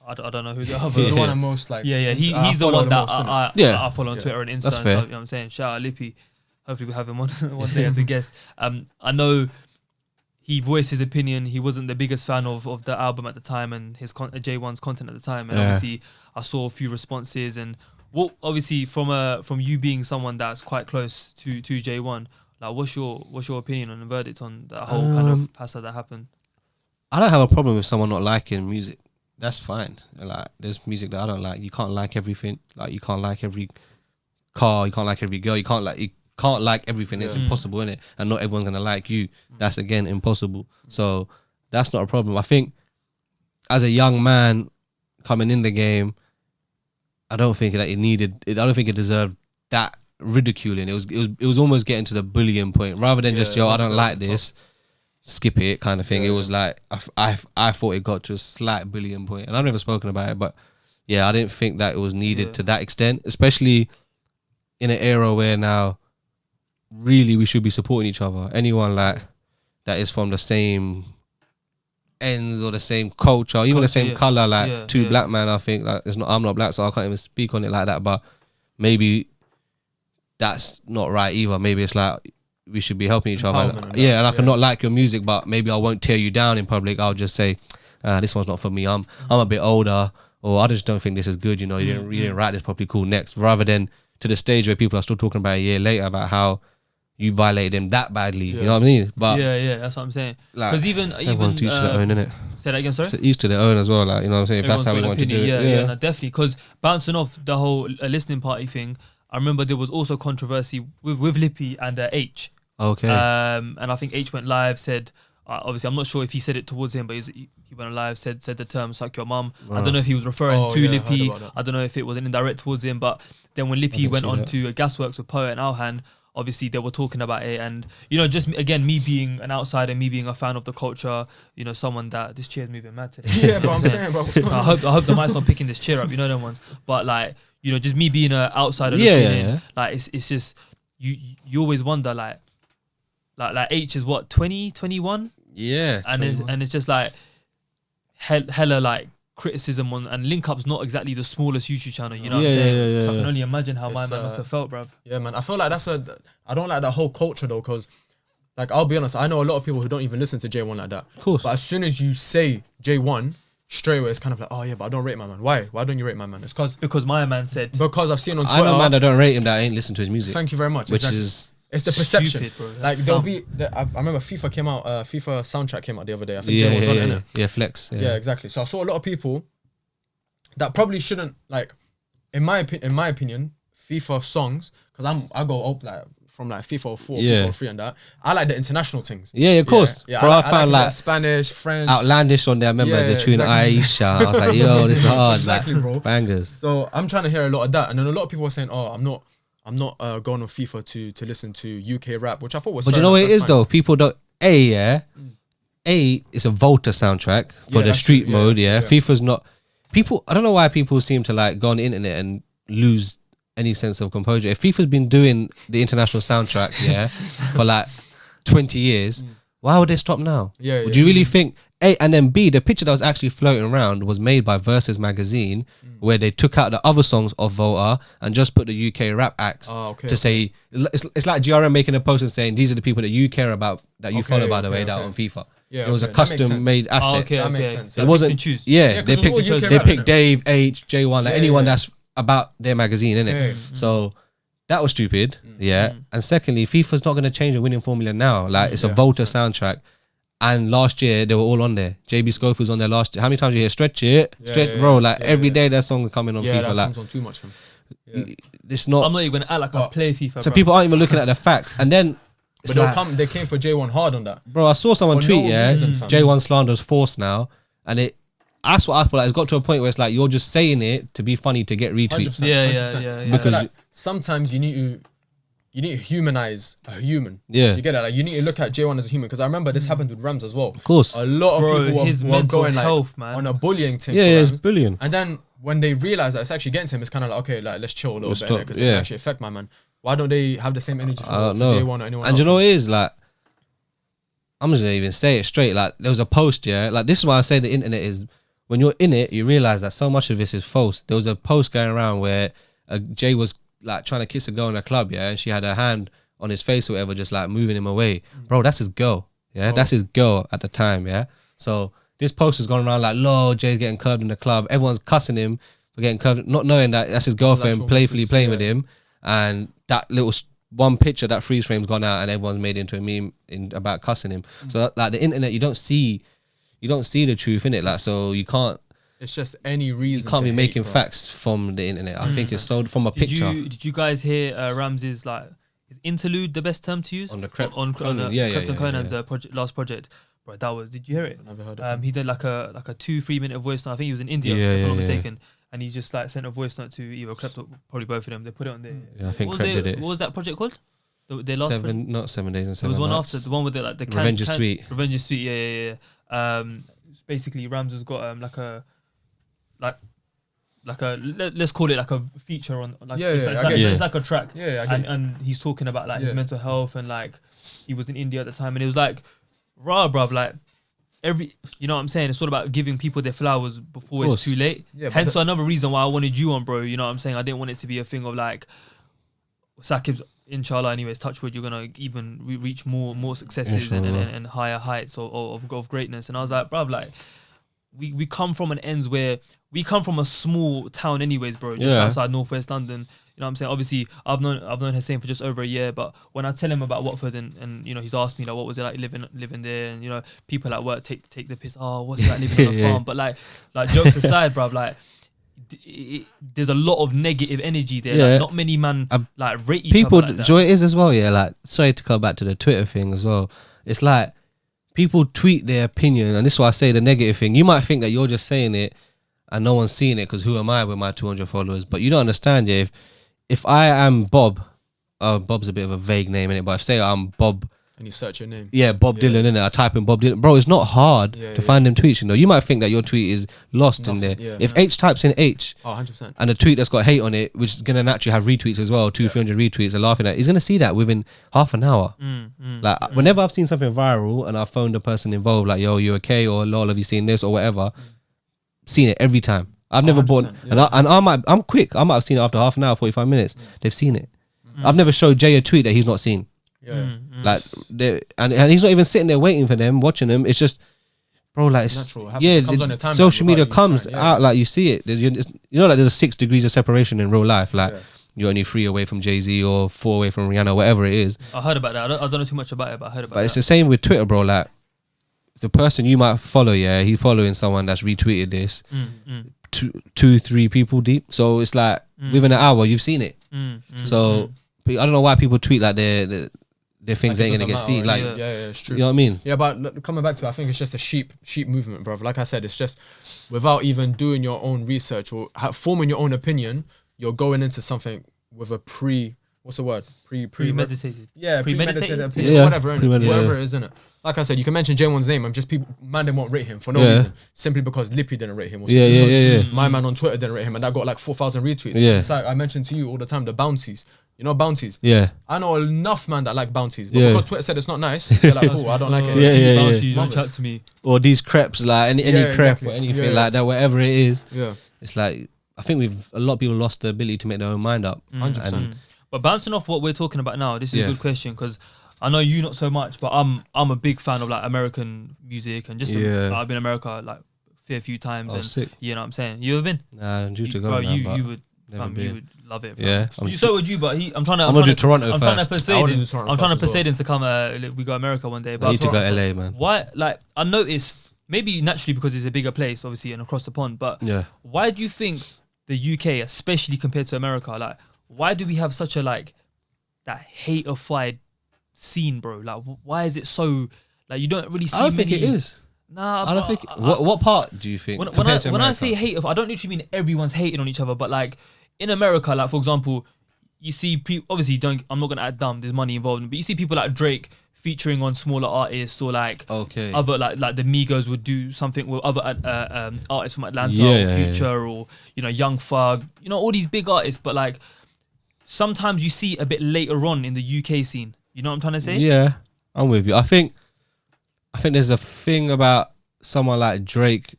I don't know who the other. He's the one I'm most like. Yeah. He's the one that I follow on Twitter and Insta. That's and fair. stuff, you know what I'm saying? Shout out Lippy. Hopefully we'll have him on one day as a guest. I know he voiced his opinion. He wasn't the biggest fan of the album at the time and his J1's content at the time. And obviously I saw a few responses. And what obviously from you being someone that's quite close to J1, like what's your opinion on the verdict on that whole kind of pasta that happened? I don't have a problem with someone not liking music. That's fine. Like, there's music that I don't like. You can't like everything. Like, you can't like every car. You can't like every girl. You can't like everything. It's impossible, innit? And not everyone's gonna like you. That's again impossible. So that's not a problem. I think as a young man coming in the game, I don't think that I don't think it deserved that ridiculing. It was almost getting to the bullying point rather than just I don't like this, skip it kind of thing. It was like I thought it got to a slight bullying point, and I've never spoken about it, but yeah, I didn't think that it was needed to that extent, especially in an era where now really we should be supporting each other. Anyone like that is from the same ends or the same culture, even the same color, like two black men. I think like I'm not black, so I can't even speak on it like that. But maybe that's not right either. Maybe it's like we should be helping each other. Yeah, and I can not like your music, but maybe I won't tear you down in public. I'll just say, this one's not for me. I'm a bit older, or I just don't think this is good. You know, you didn't write this properly. Cool, next. Rather than to the stage where people are still talking about a year later about how you violated him that badly. You know what I mean? But yeah, that's what I'm saying. Because like, everyone's to each their own, innit? Say that again, sorry. So each to their own as well. Like, you know what I'm saying? If that's how we want to do it. Yeah, no, definitely. Because bouncing off the whole listening party thing, I remember there was also controversy with Lippy and H. Okay. And I think H went live, said, obviously I'm not sure if he said it towards him, but he went live, said the term "suck your mum." I don't know if he was referring to Lippy. I don't know if it was an indirect towards him. But then when Lippy went on to Gasworks with Poet and Alhan, obviously they were talking about it, and you know, just again, me being an outsider, me being a fan of the culture, you know, someone that this chair's moving mad today. Yeah, but I'm saying, bro. I hope the mic's not picking this chair up. You know them ones, but like, you know, just me being an outsider looking in, like it's just you always wonder like H is what 20, 21? Yeah, and it's just like hella like criticism on, and Linkup's not exactly the smallest YouTube channel, you know what I'm saying? So I can only imagine how my man must have felt, bruv. Yeah, man. I feel like I don't like that whole culture though, because like, I'll be honest, I know a lot of people who don't even listen to J1 like that. Of course. But as soon as you say J1, straight away it's kind of like, oh yeah, but I don't rate my man. Why don't you rate my man? It's because my man said, because I've seen on Twitter. I know man that don't rate him that ain't listen to his music. Thank you very much. Which is it's the perception. Stupid, bro. Like there'll be I remember FIFA came out, FIFA soundtrack came out the other day. I think J1 was on it, innit? Yeah, Flex. Yeah, exactly. So I saw a lot of people that probably shouldn't, like, in my opinion, FIFA songs, because I go up like from like FIFA 4, FIFA 3 and that. I like the international things. Yeah, of course. Yeah, bro, I found like Spanish, French, outlandish on there. I remember the tune Aisha. I was like, yo, this is hard. Exactly, like, bro. Bangers. So I'm trying to hear a lot of that, and then a lot of people were saying, oh, I'm not going on FIFA to listen to UK rap, which I thought was. But you know what it is though? People don't. A is a Volta soundtrack for the street mode. Yeah, FIFA's not. People, I don't know why people seem to like go on the internet and lose any sense of composure. If FIFA's been doing the international soundtrack, for like 20 years, why would they stop now? Would you really think? A, and then B, the picture that was actually floating around was made by Versus magazine, where they took out the other songs of Volta and just put the UK rap acts to say, it's like GRM making a post and saying, these are the people that you care about, that you follow, by the way, that are on FIFA. Yeah, it was a custom made asset. That makes sense. It wasn't. They picked Dave, H, J1, like anyone that's about their magazine, innit? So that was stupid. And secondly, FIFA's not going to change the winning formula now. Like, it's a Volta soundtrack. And last year they were all on there. JB Schofield's on there last year. How many times you hear Stretch It? Bro, like every day that song is coming on FIFA. That like comes on too much for me. It's not. I'm not even gonna act like I play FIFA. So people aren't even looking at the facts. And then but they came for J1 hard on that. Bro, I saw someone tweet, J1 slander's forced now. And that's what I feel like. It's got to a point where it's like you're just saying it to be funny to get retweets. 100%, Yeah. I feel like sometimes you need to humanize a human. Yeah. You get it? Like, you need to look at J1 as a human, because I remember this happened with Rams as well. Of course. A lot of people were going like on a bullying thing. Yeah, it's bullying. And then when they realize that it's actually getting to him, it's kind of like, okay, like let's chill a little bit, because it can actually affect my man. Why don't they have the same energy for J1 or anyone else? And you know what it is? Like, I'm just gonna even say it straight. Like, there was a post, like, this is why I say the internet is, when you're in it, you realize that so much of this is false. There was a post going around where Jay was like trying to kiss a girl in a club, and she had her hand on his face or whatever, just like moving him away. Bro, that's his girl. That's his girl at the time. So this post has gone around like, "Lord, Jay's getting curved in the club." Everyone's cussing him for getting curved, not knowing that that's his girlfriend playfully playing with him. And that little one picture, that freeze frame's gone out, and everyone's made it into a meme about cussing him. So like the internet, you don't see the truth in it. Like, so you can't. It's just any reason. You can't be making facts from the internet. I think it's sold from a picture. Did you guys hear Ramsey's like, is interlude the best term to use? On Conan's last project. Bro, that was. Did you hear it? I've never heard of it. He did like a 2-3 minute voice note. I think he was in India, if I'm not mistaken. And he just like sent a voice note to either Krept or probably both of them. They put it on there. Yeah, I think Krept did it. What was that project called? Their last project? Not 7 days and 7 nights. There was one nights. after, the one with the Revenge is Sweet. Revenge is Sweet. Yeah. Basically, Rams has got let's call it like a feature on it's like a track, and he's talking about like his mental health, and like he was in India at the time, and it was like, bruv, like you know what I'm saying? It's all about giving people their flowers before it's too late. Yeah, hence another reason why I wanted you on, bro. You know what I'm saying? I didn't want it to be a thing of like, Sakib's, inshallah, anyways, touch wood, you're gonna even reach more successes and higher heights of greatness. And I was like, bruv, like, we come from an ends where we come from a small town anyways, bro, just outside northwest London. You know what I'm saying? Obviously, I've known Hussein for just over a year, but when I tell him about Watford and you know, he's asked me like, what was it like living there? And you know, people at work take the piss. Oh, what's it like living on a farm? But like jokes aside, bruv, like, there's a lot of negative energy there. Like, not many man like rate each people, other like that. Joy is as well. Yeah, like, sorry to come back to the Twitter thing as well. It's like people tweet their opinion, and this is why I say the negative thing. You might think that you're just saying it and no one's seeing it because who am I with my 200 followers? But you don't understand, yeah. If I am Bob, Bob's a bit of a vague name, innit? But if say I'm Bob, and you search your name, Bob Dylan, innit? I type in Bob Dylan, bro. It's not hard to find them tweets. You know, you might think that your tweet is lost in there. If H types in H, 100%, and a tweet that's got hate on it, which is gonna naturally have retweets as well, 200-300 retweets, and laughing at, he's gonna see that within half an hour. Like whenever I've seen something viral and I've phoned the person involved, like, yo, you okay, or lol, have you seen this or whatever, seen it every time. I've never bought, I'm quick. I might have seen it after half an hour, 45 minutes. They've seen it. I've never showed Jay a tweet that he's not seen. Like, and he's not even sitting there waiting for them, watching them. It's just, bro, like, it's natural. It comes on the timeline social media without you comes trying, out, like, you see it. There's, you know, like, there's 6 degrees of separation in real life. Like, you're only 3 away from Jay-Z or 4 away from Rihanna, whatever it is. I heard about that. I don't know too much about it, but I heard about it. But it's the same with Twitter, bro. Like, the person you might follow, he's following someone that's retweeted this. 2-3 people deep, so it's like within an hour you've seen it. So I don't know why people tweet like their things like ain't gonna get seen. Like, it's true. You know what I mean? Yeah, but coming back to it, I think it's just a sheep movement, bro. Like I said, it's just without even doing your own research or forming your own opinion, you're going into something with a premeditated. Yeah, premeditated opinion, whatever it is, innit? Like I said, you can mention J1's name and just people, man, they won't rate him for no reason, simply because Lippy didn't rate him. Or My man on Twitter didn't rate him, and that got like 4,000 retweets. It's like I mentioned to you all the time, the bounties. You know bounties? I know enough man that like bounties, but because Twitter said it's not nice, they're like, oh, I don't like it. Bounties, don't chat to me. Or these crepes, like any crepe or anything like that, whatever it is. It's like, I think a lot of people lost the ability to make their own mind up. 100%. But bouncing off what we're talking about now, this is a good question, because I know you not so much, but I'm a big fan of like American music and just like, I've been in America like a fair few times, and sick. You know what I'm saying? You ever been? Nah, I'm due to go. Bro, now, you would love it. Fam. Yeah, so would you, but I'm trying to do Toronto I'm first. I'm trying to persuade him to come. We go America one day. But I need to go LA, man. Why? Like, I noticed, maybe naturally because it's a bigger place, obviously, and across the pond. But why do you think the UK, especially compared to America, like, why do we have such a like that hate-ified scene, bro? Like, why is it so like you don't really see? I don't think it is. Nah, I don't think. What part do you think? When I say hate, I don't literally mean everyone's hating on each other, but like in America, like for example, you see people. Obviously, I'm not gonna act dumb. There's money involved, but you see people like Drake featuring on smaller artists, or like other like the Migos would do something with other artists from Atlanta or Future or you know Young Thug, you know all these big artists, but like sometimes you see a bit later on in the UK scene. You know what I'm trying to say? Yeah, I'm with you. I think there's a thing about someone like Drake,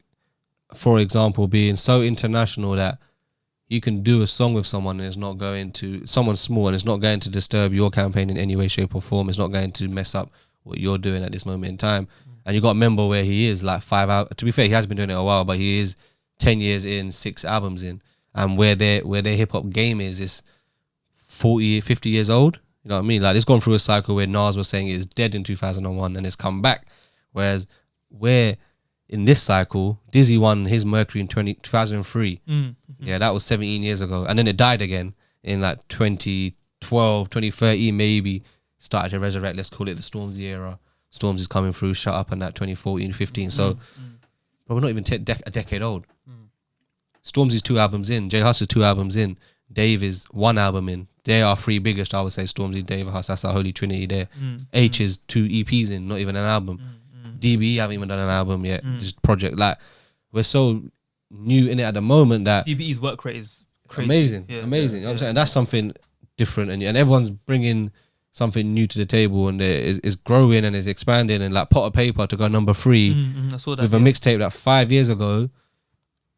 for example, being so international that you can do a song with someone and it's not going to, someone small, and it's not going to disturb your campaign in any way, shape or form. It's not going to mess up what you're doing at this moment in time. And you got to remember where he is, like 5 hours. To be fair, he has been doing it a while, but he is 10 years in, 6 albums in. And where their hip hop game is 40, 50 years old. You know what I mean? Like, it's gone through a cycle where Nas was saying it's dead in 2001 and it's come back. Whereas we're in this cycle, Dizzy won his Mercury in 2003. Yeah, that was 17 years ago. And then it died again in like 2012, 2013 maybe. Started to resurrect, let's call it the Stormzy era. Stormzy is coming through, Shut Up, and that 2014, 15. So, but we're not even a decade old. Stormzy's 2 albums in, J Hus is 2 albums in, Dave is 1 album in. They are 3 biggest, I would say. Stormzy, Dave, Hus, that's our holy trinity there. H is 2 EPs in, not even an album. DB haven't even done an album yet. Just project. Like, we're so new in it at the moment that DBE's work rate is crazy. Amazing. You know what I'm saying? And that's something different, and everyone's bringing something new to the table and is growing and is expanding, and like Pot of Paper to go number 3 I saw that, with a mixtape that 5 years ago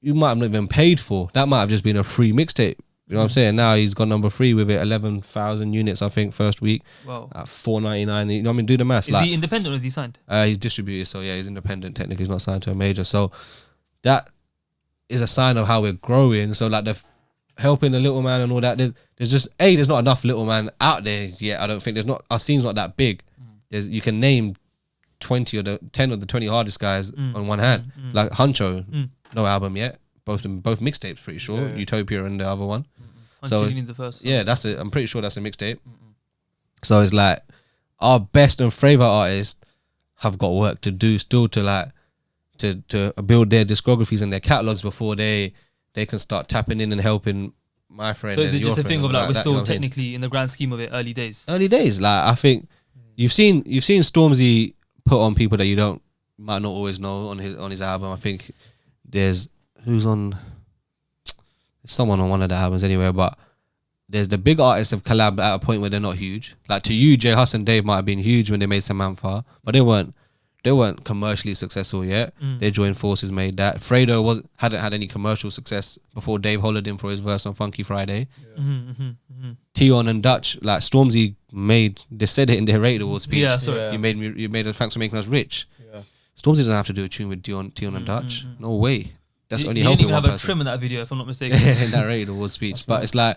you might have not been paid for. That might have just been a free mixtape. You know what I'm saying? Now he's got number 3 with it, 11,000 units, I think, first week. Wow. At $4.99. You know what I mean? Do the maths. Is he independent or is he signed? He's distributed, so yeah, he's independent. Technically, he's not signed to a major. So that is a sign of how we're growing. So like the helping the little man and all that. There's just there's not enough little man out there yet. I don't think there's not. Our scene's not that big. You can name 10 or the 20 hardest guys on one hand. Like Huncho, no album yet. Both mixtapes, pretty sure. Yeah. Utopia and the other one. So the first yeah, that's it. I'm pretty sure that's a mixtape. So it's like our best and favorite artists have got work to do still to like to build their discographies and their catalogs before they can start tapping in and helping my friend. So is it just a thing of like we're that, still you know technically in the grand scheme of it early days? Early days, like I think you've seen Stormzy put on people that you might not always know on his album. I think there's someone on one of the albums anyway, but there's the big artists have collabed at a point where they're not huge. Like to you, J Hus and Dave might have been huge when they made Samantha, but they weren't commercially successful yet. They joined forces, made that. Fredo hadn't had any commercial success before Dave hollered him for his verse on Funky Friday. Tion and Dutch, like Stormzy they said it in their Rated Awards speech. Yeah, sorry. You made us, thanks for making us rich. Yeah. Stormzy doesn't have to do a tune with Tion and Dutch. No way. That's only he helping didn't even one have person. a trim in that video, if I'm not mistaken. In that Rated Awards speech. But it's like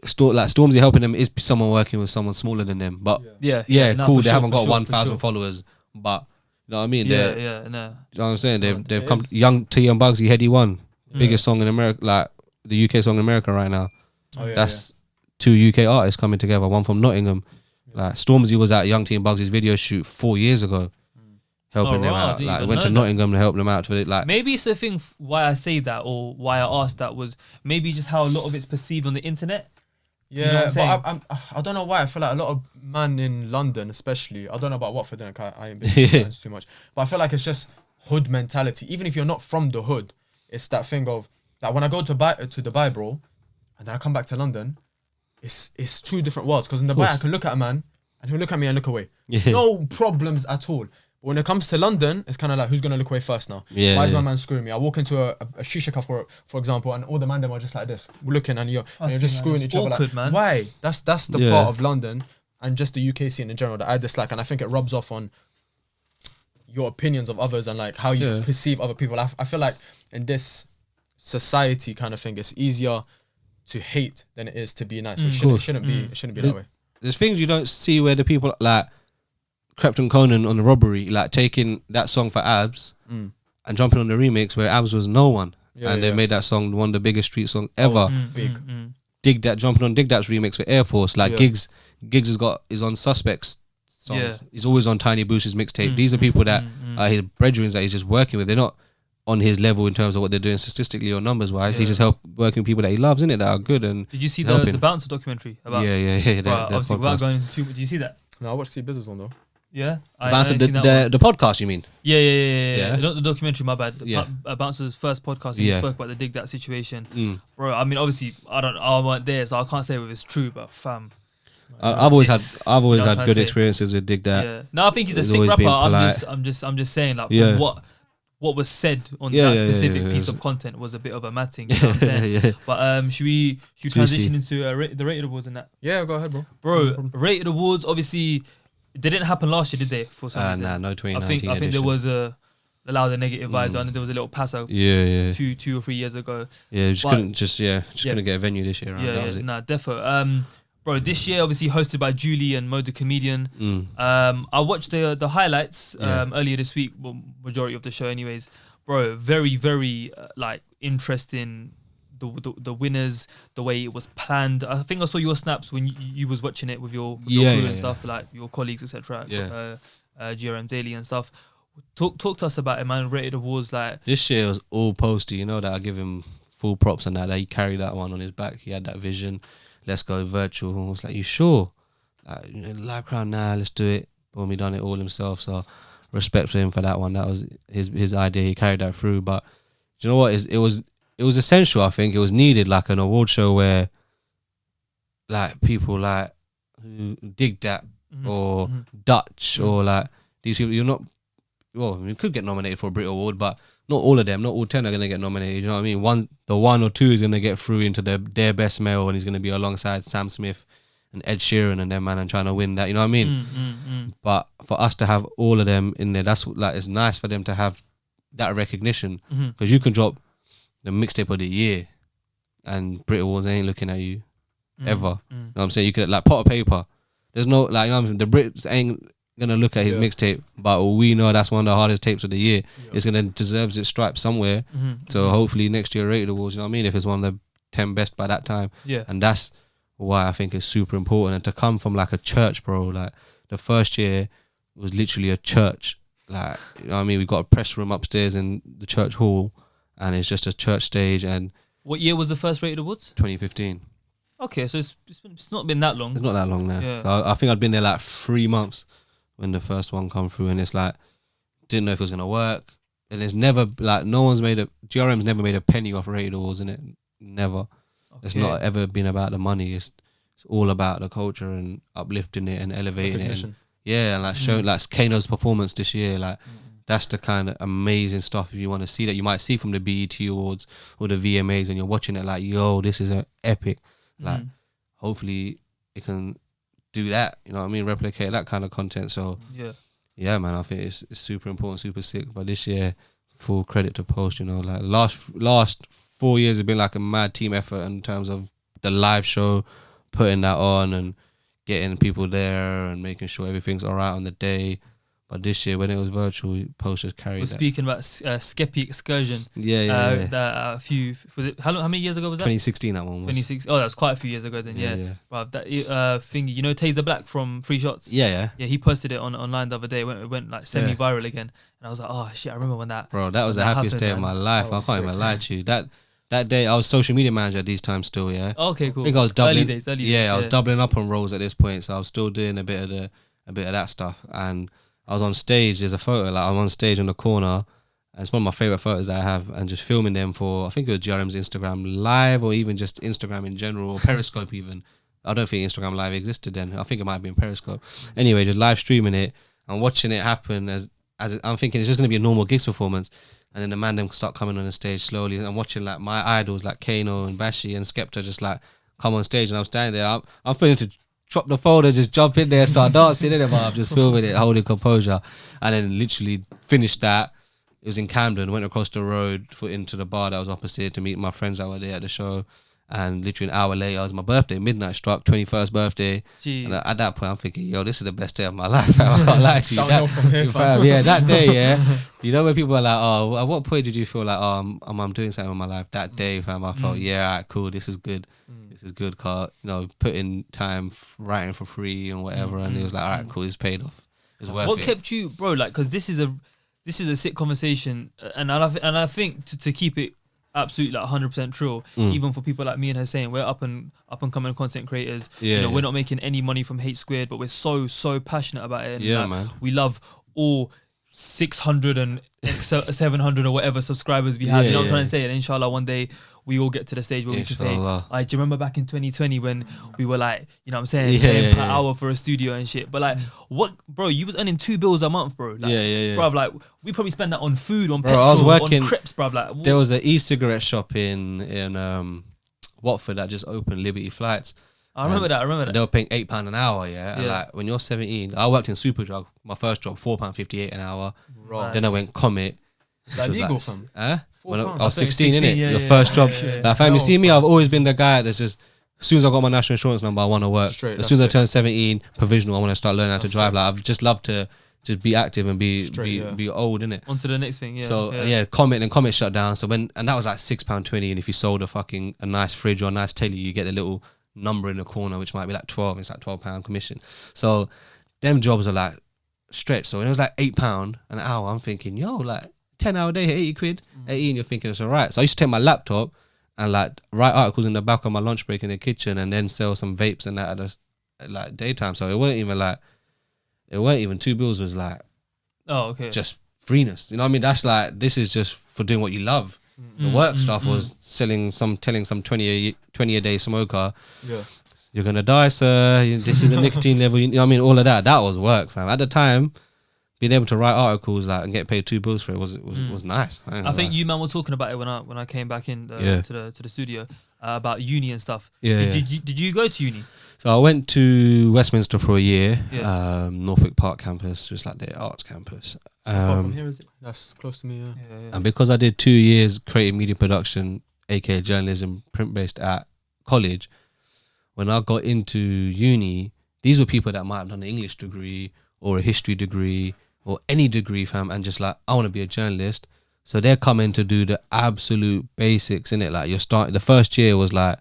Stormzy helping them is someone working with someone smaller than them. But yeah, cool. They haven't got 1,000 followers, but you know what I mean. No. You know what I'm saying? They've come. Young T and Bugsy, Heady One, biggest song in America, like the UK song in America right now. That's 2 UK artists coming together. One from Nottingham. Like Stormzy was at Young T and Bugsy's video shoot 4 years ago. Helping them out, like went to Nottingham to help them out with it. Like maybe it's the thing why I say that or why I asked that was maybe just how a lot of it's perceived on the internet. Yeah, you know but I don't know why I feel like a lot of man in London, especially. I don't know about Watford, I ain't been too much, but I feel like it's just hood mentality. Even if you're not from the hood, it's that thing of that when I go to Dubai, bro, and then I come back to London, it's two different worlds. Because in Dubai, I can look at a man and he'll look at me and look away, no problems at all. When it comes to London, it's kind of like, who's going to look away first now? Why is my man screwing me? I walk into a shisha cafe, for example, and all the man them are just like this, looking, and you're just screwing each other. Like, man. why? That's the part of London and just the UK scene in general that I dislike, and I think it rubs off on your opinions of others and like how you perceive other people. I feel like in this society kind of thing, it's easier to hate than it is to be nice. It shouldn't be that way. There's things you don't see where the people like Krypton Conan on the robbery, like taking that song for Abs and jumping on the remix where Abs was no one, and they made that song one of the biggest street songs ever. Jumping on Dig That's remix for Air Force, like Giggs is on Suspects songs. He's always on Tiny Boost's mixtape. These are people that are his brethren that he's just working with. They're not on his level in terms of what they're doing statistically or numbers wise. He's just working with people that he loves, innit, that are good. And did you see the Bouncer documentary about? Obviously, without going into too much, did you see that? No, I watched the business one though. Yeah, the podcast, you mean? Yeah. Not the documentary. My bad. Bouncer's first podcast. He spoke about the Dig That situation, bro. I mean, obviously, I weren't there, so I can't say if it's true. But fam, I've always had good experiences with Dig That. Yeah. No, I think he's a sick rapper. I'm just saying, like, from what was said on that specific piece of content was a bit of a mad thing. You know what I'm saying? But should we transition into the Rated Awards and that? Yeah, go ahead, bro. Bro, Rated Awards, obviously. They didn't happen last year, did they? For some reason? Nah, no 2019 I think there was a lot of negative vibes on it. There was a little pass out 2 or 3 years ago. Yeah, couldn't get a venue this year. Right? Defo. Bro, this year obviously hosted by Julie and Mo the Comedian. I watched the highlights earlier this week, well, majority of the show anyways. Bro, very, very like interesting. The winners, the way it was planned. I think I saw your snaps when you was watching it with your crew and stuff, like your colleagues, etc. GRM Daily and stuff. Talk to us about it, man. Rated Awards, like this year was all posty. You know that I give him full props on that. He carried that one on his back. He had that vision. Let's go virtual. I was like, you sure? Like, live crowd, let's do it. Boom, he done it all himself. So respect for him for that one. That was his idea. He carried that through. But do you know what? It was essential, I think. It was needed, like an award show where like people like who dig that or Dutch or like these people. You're not. Well, you could get nominated for a Brit Award, but not all of them. Not all 10 are gonna get nominated. You know what I mean? The one or two is gonna get through into their best male, and he's gonna be alongside Sam Smith and Ed Sheeran and them man, and trying to win that. You know what I mean? But for us to have all of them in there, that's like it's nice for them to have that recognition, because you can drop the mixtape of the year, and Brit Awards ain't looking at you ever. You know what I'm saying? You could like Pot of Paper. There's no like, you know what I'm saying? The Brits ain't gonna look at his mixtape, but we know that's one of the hardest tapes of the year. It's gonna deserves its stripe somewhere. So hopefully next year Rated Awards, you know what I mean, if it's one of the 10 best by that time. And that's why I think it's super important. And to come from like a church, bro, like the first year was literally a church. Like, you know what I mean, we got a press room upstairs in the church hall, and it's just a church stage. And what year was the first Rated Awards? 2015. Okay, so it's not been that long. It's not that long now. Yeah. So I think I'd been there like 3 months when the first one come through, and it's like, didn't know if it was gonna work. And it's never like, GRM's never made a penny off Rated Awards, in it. Never. Okay. It's not ever been about the money. It's all about the culture and uplifting it and elevating it. And like showing like Kano's performance this year, like that's the kind of amazing stuff if you want to see that you might see from the BET Awards or the VMAs, and you're watching it like, yo, this is an epic. Like hopefully it can do that, you know what I mean, replicate that kind of content. So yeah man, I think it's super important, super sick. But this year, full credit to Post, you know, like last 4 years have been like a mad team effort in terms of the live show, putting that on and getting people there and making sure everything's all right on the day. But this year, when it was virtual, Post just carried that. We're speaking about Skeppy Excursion. That a few, was it, how many years ago was that? 2016, that one was. 2016. Oh, that was quite a few years ago then, yeah. Bruv, that thing, you know Taser Black from Free Shots? Yeah, he posted it online the other day. It went like semi-viral again. And I was like, oh shit, I remember when that. Bro, that was the happiest day of my life. I can't even lie to you. That day, I was social media manager at these times still, yeah. Okay, cool. I think I was doubling. Early days. I was doubling up on roles at this point, so I was still doing a bit of that stuff. And I was on stage. There's a photo, like I'm on stage in the corner, and it's one of my favorite photos that I have, and just filming them for, I think it was GRM's Instagram Live, or even just Instagram in general, or Periscope even. I don't think Instagram Live existed then. I think it might have been Periscope. Anyway, just live streaming it and watching it happen as I'm thinking it's just gonna be a normal gigs performance. And then the man them start coming on the stage slowly. And I'm watching like my idols like Kano and Bashi and Skepta just like come on stage, and I'm standing there. I'm feeling to drop the folder, just jump in there, start dancing in it, but I'm just filming it, holding composure. And then literally finished that. It was in Camden, went across the road into the bar that was opposite to meet my friends that were there at the show. And literally an hour later, it was my birthday, midnight struck, 21st birthday. And at that point, I'm thinking, yo, this is the best day of my life. I can't lie to you. That day, you know when people are like, oh, at what point did you feel like, oh, I'm doing something in my life? That day, fam, I felt, yeah, all right, cool, this is good. This is good, cause, you know, putting time writing for free and whatever, and it was like, all right, cool, it's paid off. It's worth it. What kept you, bro? Like, because this is a sick conversation, and I think to keep it absolutely like 100% true, even for people like me and her saying we're up and coming content creators. We're not making any money from Hate Squared, but we're so passionate about it. And man, we love all 600 and 700 or whatever subscribers we have. You know what I'm trying to say? And inshallah, one day we all get to the stage where we can say, do you remember back in 2020 when we were like, you know what I'm saying, paying per hour for a studio and shit? But like, what, bro, you was earning $2 a month, bro. Like, bruv, like, we probably spend that on food, on petrol, I was working, on crepes, bruv. Like, there was an e-cigarette shop in Watford that just opened, Liberty Flights. I remember that. They were paying £8 an hour, And like, when you're 17, I worked in Superdrug, my first job, £4.58 an hour. Right. Then I went Comet. That legal, fam? When I was 16, innit? The first job. Like, fam, you see me, I've always been the guy that's just, as soon as I got my national insurance number, I want to work. As soon as I turn 17, provisional, I want to start learning how to drive. Like, I've just loved to just be active and be old, innit? On to the next thing, So, Comet shut down. So and that was like £6.20. And if you sold a nice fridge or a nice telly, you get a little number in the corner, which might be like 12. It's like £12 commission. So, them jobs are like stretched. So, when it was like £8 an hour, I'm thinking, yo, like, 10-hour day, 80 quid, 18, you're thinking it's all right. So I used to take my laptop and like write articles in the back of my lunch break in the kitchen, and then sell some vapes and that at like daytime. So it weren't even 2 bills, was like, just freeness. You know what I mean? That's like, this is just for doing what you love. The work stuff was telling some 20 a day smoker. You're gonna die, sir. This is a nicotine level. You know what I mean? All of that. That was work, fam. At the time, being able to write articles like and get paid $2 for it was nice. I think you man were talking about it when I came back in to the studio about uni and stuff. Did you go to uni? So I went to Westminster for a year, Norfolk Park campus, just like the arts campus. From here, is it? That's close to me. Yeah. And because I did 2 years creative media production, aka journalism, print based at college, when I got into uni, these were people that might have done an English degree or a history degree or any degree, fam, and just like, I want to be a journalist. So they're coming to do the absolute basics, innit? Like the first year was like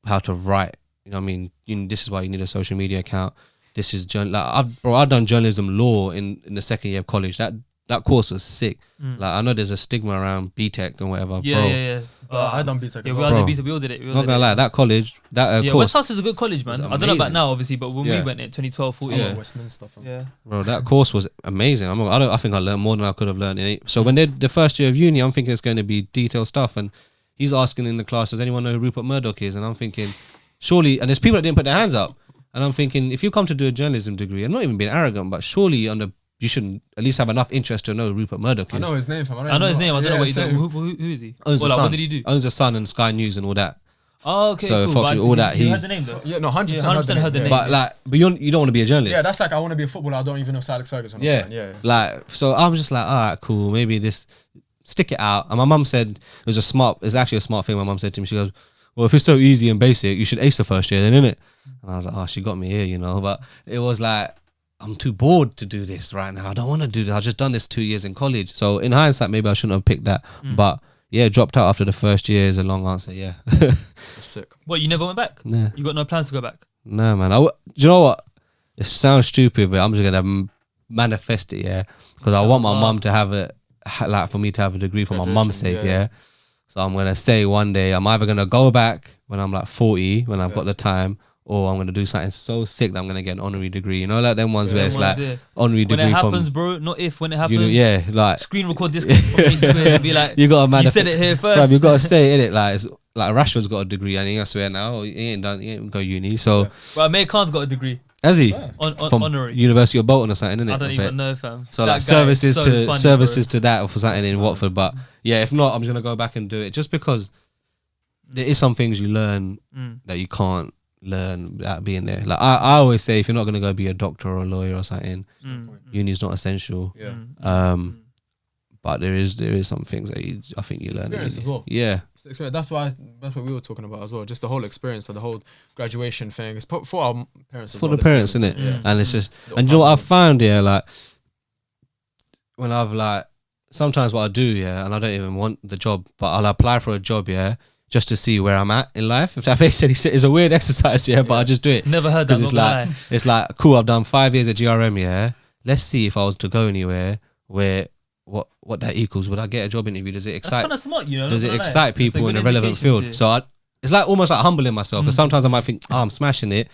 how to write. You know what I mean? This is why you need a social media account. This is I've done journalism law in the second year of college. That course was sick. Like I know there's a stigma around BTEC and whatever. Yeah. I done BTEC. Yeah, we all did it. Not gonna lie, that college, that course. West House is a good college, man. I don't know about now, obviously, but when we went in 2012, 14. Westminster. Yeah. Bro, that course was amazing. I think I learned more than I could have learned in it. So when they're the first year of uni, I'm thinking it's going to be detailed stuff. And he's asking in the class, does anyone know who Rupert Murdoch is? And I'm thinking, surely, and there's people that didn't put their hands up. And I'm thinking, if you come to do a journalism degree, I'm not even being arrogant, but surely you should at least have enough interest to know who Rupert Murdoch is. I know his name, fam. I know his name. I don't know what he does. Who is he? What did he do? Owns the Sun and Sky News and all that. Oh, okay. So cool. Fox, all that. You heard the name though. Yeah, no, 100%. Yeah, 100% heard the name. But you don't want to be a journalist. Yeah, that's like I want to be a footballer. I don't even know Sir Alex Ferguson. Yeah. Like, so I was just like, all right, cool. Maybe this, stick it out. And my mum said it's actually a smart thing. My mum said to me, she goes, well, if it's so easy and basic, you should ace the first year then, innit? And I was like, oh, she got me here, you know. But it was like, I'm too bored to do this right now. I don't want to do this. I've just done this 2 years in college. So in hindsight, maybe I shouldn't have picked that. But yeah, dropped out after the first year is a long answer, yeah. That's sick. What, you never went back? Nah. You got no plans to go back? No, man. Do you know what? It sounds stupid, but I'm just going to manifest it, yeah. Because I want my mum to have for me to have a degree for my mum's sake, yeah. So I'm going to say one day, I'm either going to go back when I'm like 40, when I've got the time, or I'm going to do something so sick that I'm going to get an honorary degree. You know, like them ones where it's like honorary degree. When it happens, bro, not if, when it happens. Yeah, like. Screen record this clip from Instagram and be like, you got to you said it here first. Fam, you got to say it, like, Rashford's got a degree, and I swear now, he ain't go uni, so. But Amir Khan's got a degree. Has he? From honorary. University of Bolton or something, isn't it? I don't even know, fam. So like services to that for something in Watford. But yeah, if not, I'm just going to go back and do it just because there is some things you learn that you can't learn without being there. Like I always say, if you're not going to go be a doctor or a lawyer or something, uni's not essential. Yeah. But there is some things that I think you learn. Experience as well. Yeah. That's what we were talking about as well. Just the whole experience of the whole graduation thing. It's for our parents as well. For the parents, isn't it? Yeah. And it's just, and you know what I've found, yeah, like when I've like, sometimes what I do, yeah, and I don't even want the job, but I'll apply for a job, yeah, just to see where I'm at in life. If that makes sense, it's a weird exercise, yeah, but I just do it. Never heard that. It's like, cool, I've done 5 years at GRM, yeah. Let's see if I was to go anywhere where what that equals. Would I get a job interview? Does it excite? That's kind of smart, you know. Does it excite people in a relevant field? So it's like almost like humbling myself. Because sometimes I might think, oh, I'm smashing it.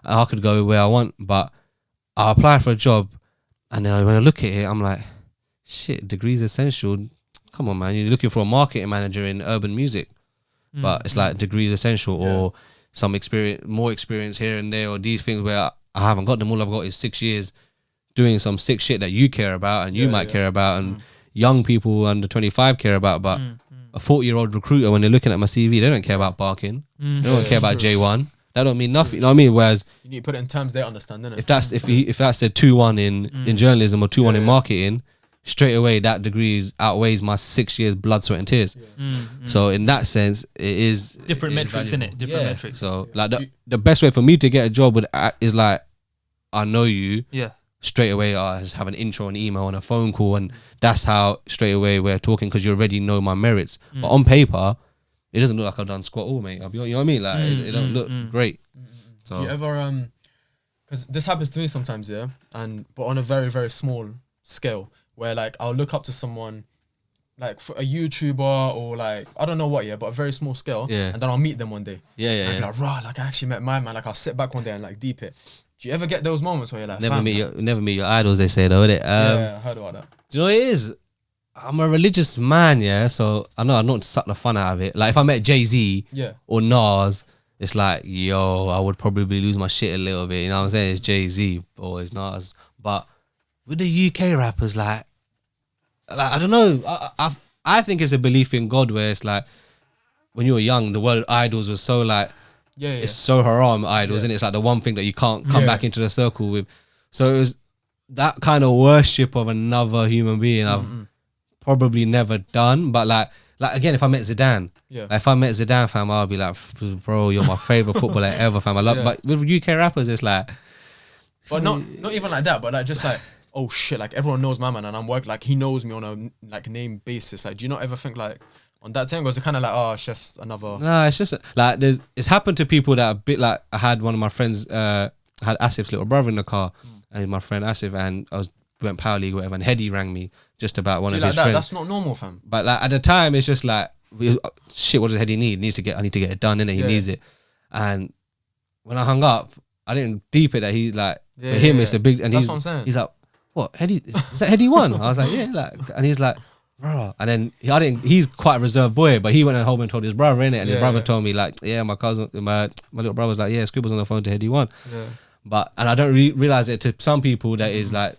I could go where I want, but I apply for a job, and then when I look at it, I'm like, shit, degrees essential. Come on, man. You're looking for a marketing manager in urban music, but it's like degrees essential or some experience, more experience here and there, or these things where I haven't got them. All I've got is 6 years doing some sick shit that you care about and you might care about, and young people under 25 care about, but a 40-year-old recruiter, when they're looking at my CV, they don't care about Barking. They don't care about J1. That don't mean nothing. You know what I mean? Whereas you need to put it in terms they understand, innit? If that's if that's a 2-1 in journalism or 2-1 in marketing, straight away that degree outweighs my 6 years blood, sweat and tears. So in that sense, it is different metrics, innit? Different metrics. So like the best way for me to get a job is like, I know you. Yeah. Straight away, I just have an intro, an email, and a phone call, and that's how straight away we're talking because you already know my merits. But on paper, it doesn't look like I've done squat all, mate. You know what I mean? Like it don't look great. So do you ever because this happens to me sometimes, yeah, but on a very very small scale, where like I'll look up to someone, like for a YouTuber or like I don't know what, but a very small scale, and then I'll meet them one day, and be like, rah, like I actually met my man. Like I'll sit back one day and like deep it. Do you ever get those moments where you're like, never meet your idols? They say though, innit? Yeah, I heard about that. Do you know what it is? I'm a religious man, yeah. So I know I don't suck the fun out of it. Like if I met Jay-Z, or Nas, it's like, yo, I would probably lose my shit a little bit. You know what I'm saying? It's Jay-Z or it's Nas. But with the UK rappers, like I don't know. I think it's a belief in God where it's like, when you were young, the word idols was so like, it's so haram, idols, and it's like the one thing that you can't come back into the circle with. So it was that kind of worship of another human being I've probably never done. But like again, if I met Zidane, like if I met Zidane, fam, I'll be like, bro, you're my favorite footballer ever, fam. I love. But with UK rappers, it's like, but not even like that, but like just like, oh shit, like everyone knows my man, and I'm working like he knows me on a like name basis. Like, do you not ever think like on that thing, or is it kind of like, oh, it's just another? Nah, it's just like it's happened to people that are a bit like, I had one of my friends, had Asif's little brother in the car, and my friend Asif, and we went Power League or whatever, and Hedy rang me just about one of his friends. That's not normal, fam. But like at the time, it's just like, shit, what does Hedy need? I need to get it done, innit? He needs it. And when I hung up, I didn't deep it that he's like, for him it's a big, and that's what I'm saying. He's like, what, Hedy, is that Hedy 1? I was like, yeah, like, and he's like, bro, and then he's quite a reserved boy, but he went home and told his brother, innit? And his brother told me like, yeah, my little brother was like, yeah, Scribble's on the phone to Hedy 1. But, and I don't realize it to some people that is like,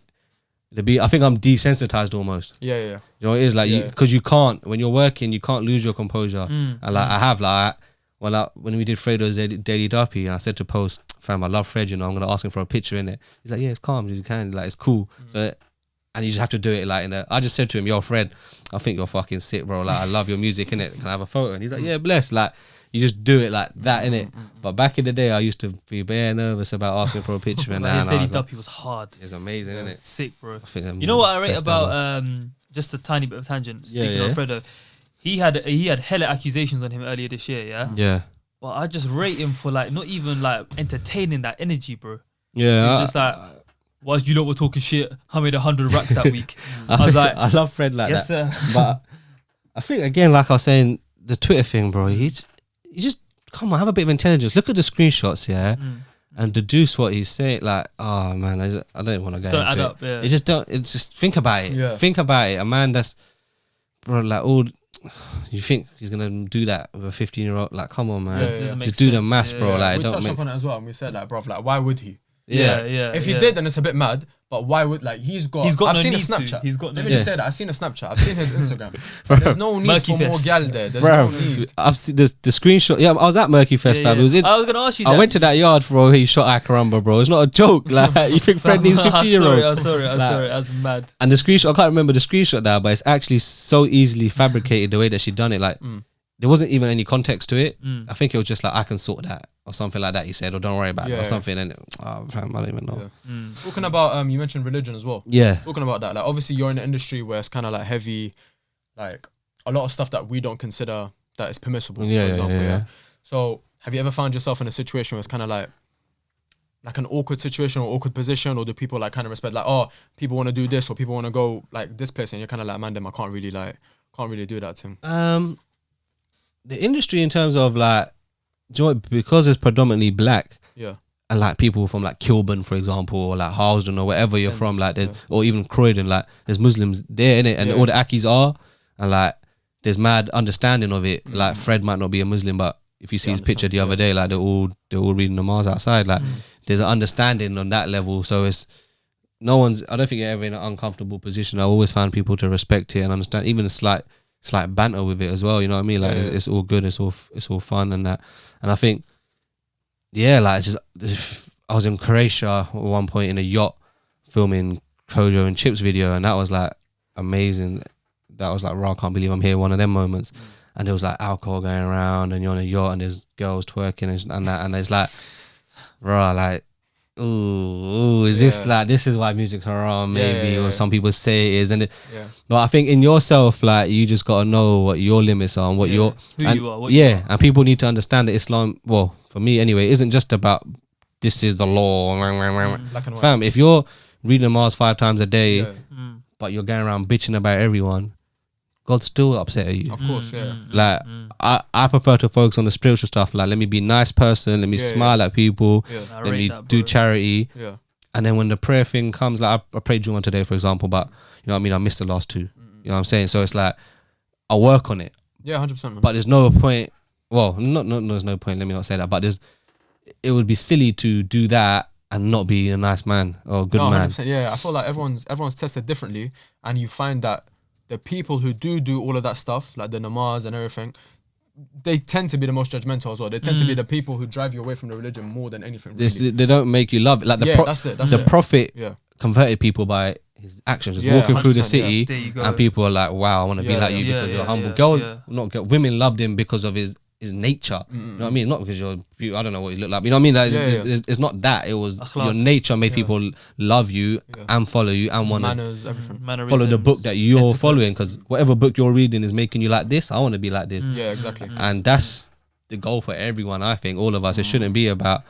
I think I'm desensitized almost. You know what it is, like, because you can't, when you're working, you can't lose your composure. And like I have, like, when we did Fredo's Daily Duppy, I said to Post, fam, I love Fred, you know, I'm gonna ask him for a picture in it. He's like, yeah, it's calm, you can, like, it's cool. So, and you just have to do it like I just said to him, yo, Fred, I think you're fucking sick, bro. Like, I love your music, innit? Can I have a photo? And he's like, yeah, bless. Like, you just do it like that, innit? But back in the day, I used to be bare nervous about asking for a picture. And his Daily Duppy was hard. It was amazing, innit? Sick, bro. You know what I rate about just a tiny bit of tangent. Speaking of Fredo, he had hella accusations on him earlier this year. Yeah. But I just rate him for like not even like entertaining that energy, bro. Yeah. Just like, whilst you lot were talking shit, I made 100 racks that week. I was like, I love Fred like yes, that. Sir. But I think again, like I was saying, the Twitter thing, bro. You just come on, have a bit of intelligence. Look at the screenshots, and deduce what he's saying. Like, oh man, I don't want to go. Don't add into up. it. Yeah. It just don't. It's just think about it. Think about it. A man that's, bro, like all. You think he's gonna do that with a 15-year-old? Like, come on, man. Just do the maths, bro. Like, we don't touched make. upon it as well, and we said like, bro, like, why would he? If he did, then it's a bit mad. But why would, like, I've no seen need his Snapchat. Let me just say that I've seen his Snapchat. I've seen his Instagram. There's no need Murky for more Fest. gal there. There's Bro, no need. I've seen the screenshot. Yeah, I was at Murky Fest, fam. It was in. I was gonna ask you. I went to that yard, bro. He shot Akaramba, bro. It's not a joke. Like, you think Fred needs 15-year-olds? I'm sorry. I was mad. And the screenshot, I can't remember the screenshot now, but it's actually so easily fabricated the way that she done it. Like, there wasn't even any context to it. I think it was just like, I can sort that or something like that. He said, or don't worry about it or something. And fam, I don't even know. Talking about you mentioned religion as well. Yeah. Talking about that, like obviously you're in an industry where it's kind of like heavy, like a lot of stuff that we don't consider that is permissible. For example, So have you ever found yourself in a situation where it's kind of like an awkward situation or awkward position, or do people like kind of respect like, oh, people want to do this or people want to go like this place, and you're kind of like, man, them, I can't really do that to him. The industry in terms of like, do you know what, because it's predominantly black, and like people from like Kilburn, for example, or like Harlesden or wherever you're from, like or even Croydon, like there's Muslims there in it, and all the Akis are, and like there's mad understanding of it. Like Fred might not be a Muslim, but if you see his picture the other day, like they're all reading namaz outside. Like there's an understanding on that level. So it's I don't think you're ever in an uncomfortable position. I always found people to respect it and understand, even a slight banter with it as well, you know what I mean? Like it's all good, it's all fun and that. And I think, like just I was in Croatia at one point in a yacht filming Kojo and Chip's video, and that was like amazing. That was like, I can't believe I'm here, one of them moments. And there was like alcohol going around, and you're on a yacht, and there's girls twerking and that, and it's like, like, is this like, this is why music's haram maybe, or some people say it is, and but I think in yourself, like, you just gotta know what your limits are and what you are, and people need to understand that Islam, well, for me anyway, isn't just about this is the law. Black and white. Fam, if you're reading Mars 5 times a day, but you're going around bitching about everyone, God's still upset at you. Of course, Like, I prefer to focus on the spiritual stuff. Like, let me be a nice person. Let me smile at people. Let me do charity. And then when the prayer thing comes, like, I prayed Juma today, for example, but, you know what I mean, I missed the last 2. You know what I'm saying? So it's like, I work on it. Yeah, 100%. Man. But there's no point well, there's no point. Let me not say that, but it would be silly to do that and not be a nice man or a good No, man. 100%. Yeah, I feel like everyone's tested differently, and you find that the people who do all of that stuff, like the namaz and everything, they tend to be the most judgmental as well. They tend to be the people who drive you away from the religion more than anything. Really. They don't make you love it. Like That's it. The Prophet Yeah. converted people by his actions, just Yeah, walking through the 100%, yeah. city, There you go. and people are like, "Wow, I want to be Yeah, like yeah. you because Yeah, you're yeah, humble." yeah, Girls, yeah. women loved him because of his nature. You know what I mean? Not because you're beautiful. I don't know what you look like. You know what I mean? Like, it's not that. It was Akhlaq. your nature made people love you and follow you and want to Manners, everything. follow the book that you're etiquette. following, because whatever book you're reading is making you like this. I want to be like this. Yeah, exactly. And that's the goal for everyone. I think all of us. It shouldn't be about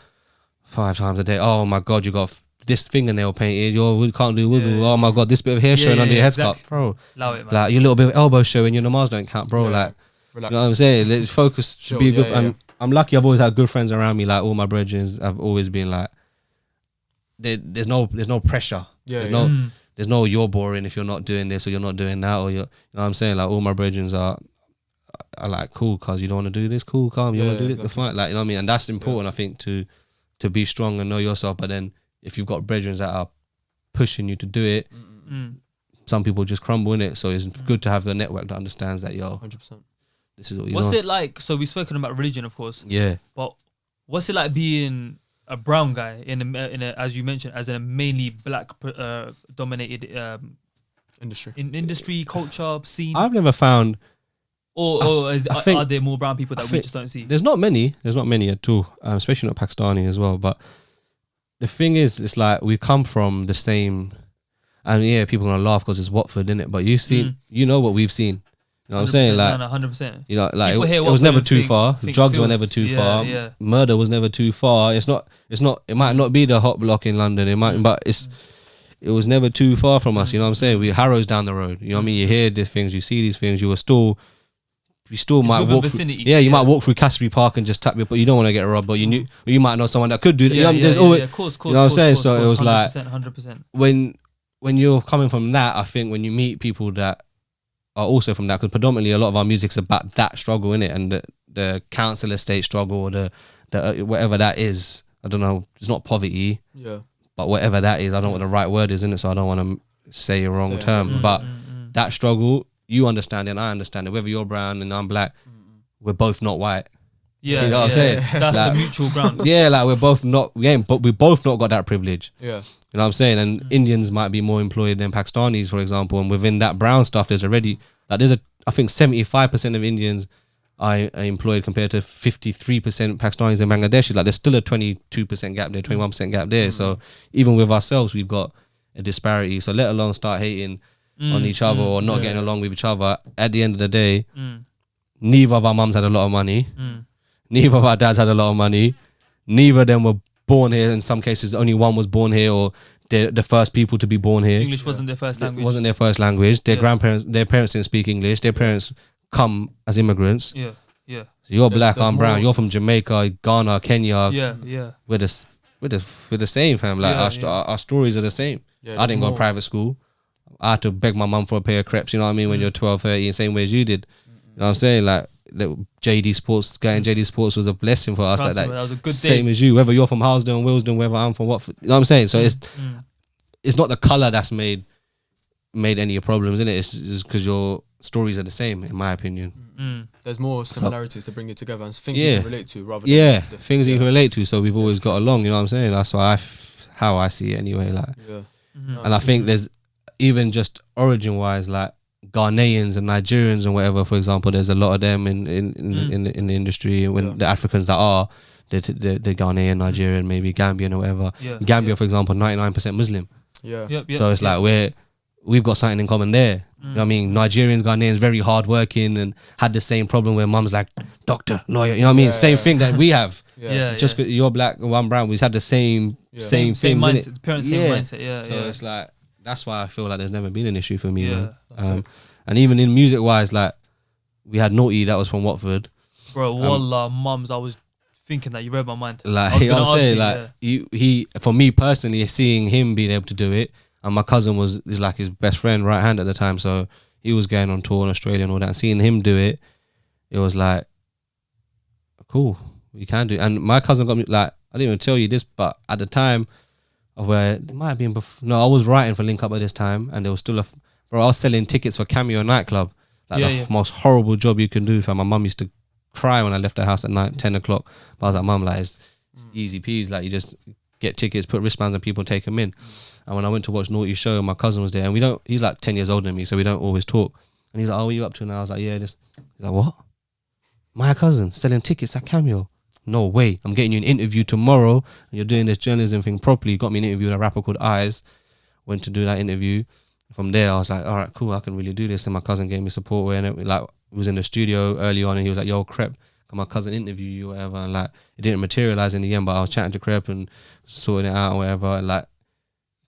5 times a day. Oh my God, you got this fingernail painted. You can't do wudu. Oh my God, this bit of hair showing under your headscarf, bro. Allow it, man. Like your little bit of elbow showing your namaz don't count, bro. Like, Relax. you know what I'm saying? Let's focus. Chill, Be good. yeah, yeah. I'm lucky. I've always had good friends around me. Like all my brethren, I've always been like, there's no pressure. Yeah, There's no you're boring if you're not doing this or you're not doing that, or you know what I'm saying? Like all my brethren are like, cool, cause you don't want to do this, cool, calm, you want to do this, fine. Like, you know what I mean? And that's important, I think, to be strong and know yourself. But then if you've got brethren that are pushing you to do it, some people just crumble in it. So it's good to have a network that understands that, 100%. this is what you What's know. it like? So we've spoken about religion, of course. Yeah. But what's it like being a brown guy in a as you mentioned, as a mainly black dominated industry culture scene? I've never found, are there more brown people that we just don't see? there's not many at all, especially not Pakistani as well. But the thing is, it's like we come from the same, and yeah, people are gonna laugh because it's Watford, innit? But you've seen, you know what we've seen. You know what I'm saying? Like, 100%. you know, like People hear it was Watford never and too think- far. think Drugs were Fields. never too Yeah, far. yeah. Murder was never too far. It's not. It might not be the hot block in London. It might, but it was never too far from us. You know what I'm saying? Harrow's down the road. You know what I mean? You hear these things, you see these things. You still might within walk. vicinity. You might walk through Casby Park and just tap your. But you don't want to get robbed. But you might know someone that could do that. You know, there's always. Of course, you know what I'm saying? So it was 100%. when you're coming from that, I think when you meet people that are also from that, because predominantly a lot of our music's about that struggle in it, and the council estate struggle, or the whatever that is. I don't know. It's not poverty, but whatever that is, I don't know what the right word is in it, so I don't want to say a wrong term. But that struggle, you understand it, and I understand it. Whether you're brown and I'm black, we're both not white. Yeah, you know what I'm saying? That's Like, the mutual ground. Yeah, like we're both not. But we both not got that privilege. Yeah. You know what I'm saying? And Indians might be more employed than Pakistanis, for example. And within that brown stuff, there's already I think 75% of Indians are employed compared to 53% Pakistanis and Bangladeshis. Like there's still a 22% gap there, 21% gap there. So even with ourselves, we've got a disparity. So let alone start hating on each other or not getting along with each other. At the end of the day, neither of our mums had a lot of money. Neither of our dads had a lot of money. Neither of them were born here. In some cases, only one was born here, or they're the first people to be born here. English wasn't their first language. It wasn't their first language. Their grandparents, their parents didn't speak English. Their parents come as immigrants. Yeah. So you're black, there's I'm brown. more. You're from Jamaica, Ghana, Kenya. Yeah. We're the same, fam. Like our stories are the same. Yeah, I didn't go to more. private school. I had to beg my mum for a pair of crepes. You know what I mean? When you're 12, 13, same way as you did. You know what I'm saying? Like JD Sports, getting JD Sports was a blessing for us. Trust Like me, that was a good same day. as you. Whether you're from Housden, Willesden, whether I'm from Watford. You know what I'm saying? So it's not the colour that's made any problems in it. It's because your stories are the same, in my opinion. There's more similarities to bring it together and things you can relate to rather than things that you can relate to. So we've always got along. You know what I'm saying? That's how I see it anyway. Like, and I think there's even just origin wise, like Ghanaians and Nigerians and whatever. For example, there's a lot of them in the industry. When the Africans that are the Ghanaian, Nigerian, maybe Gambian or whatever. Gambia, for example, 99% Muslim. So it's like we've got something in common there. You know what I mean? Nigerians, Ghanaians, very hardworking and had the same problem where mum's like doctor, lawyer. You know what I mean? Same thing that we have. Just 'cause you're black and one brown, we had the same Same things, mindset. innit? The parents' same mindset. Yeah. So it's like that's why I feel like there's never been an issue for me. Yeah, man. And even in music wise, like we had Naughty that was from Watford. Bro, wallah, mums, I was thinking that you read my mind. Like, you know what I'm saying? Like he for me personally, seeing him being able to do it, and my cousin is like his best friend, right hand at the time, so he was going on tour in Australia and all that. And seeing him do it, it was like cool, we can do. And my cousin got me, like, I didn't even tell you this, but at the time of where it might have been before, no, I was writing for Linkup at this time, and there was still bro, I was selling tickets for Cameo nightclub, like the most horrible job you can do. Fam. My mum used to cry when I left the house at night, 10 o'clock. But I was like, mum, like, it's easy peas, like, you just get tickets, put wristbands, and people take them in. And when I went to watch Naughty Show, my cousin was there, and he's like 10 years older than me, so we don't always talk. And he's like, oh, what are you up to now? I was like, yeah, this. He's like, what? My cousin selling tickets at Cameo? No way. I'm getting you an interview tomorrow, and you're doing this journalism thing properly. Got me an interview with a rapper called Eyes. Went to do that interview. From there, I was like, all right, cool, I can really do this. And my cousin gave me support. And it, like, was in the studio early on, and he was like, yo, Crep, can my cousin interview you, or whatever. And like, it didn't materialize in the end, but I was chatting to Crep and sorting it out, or whatever. And like,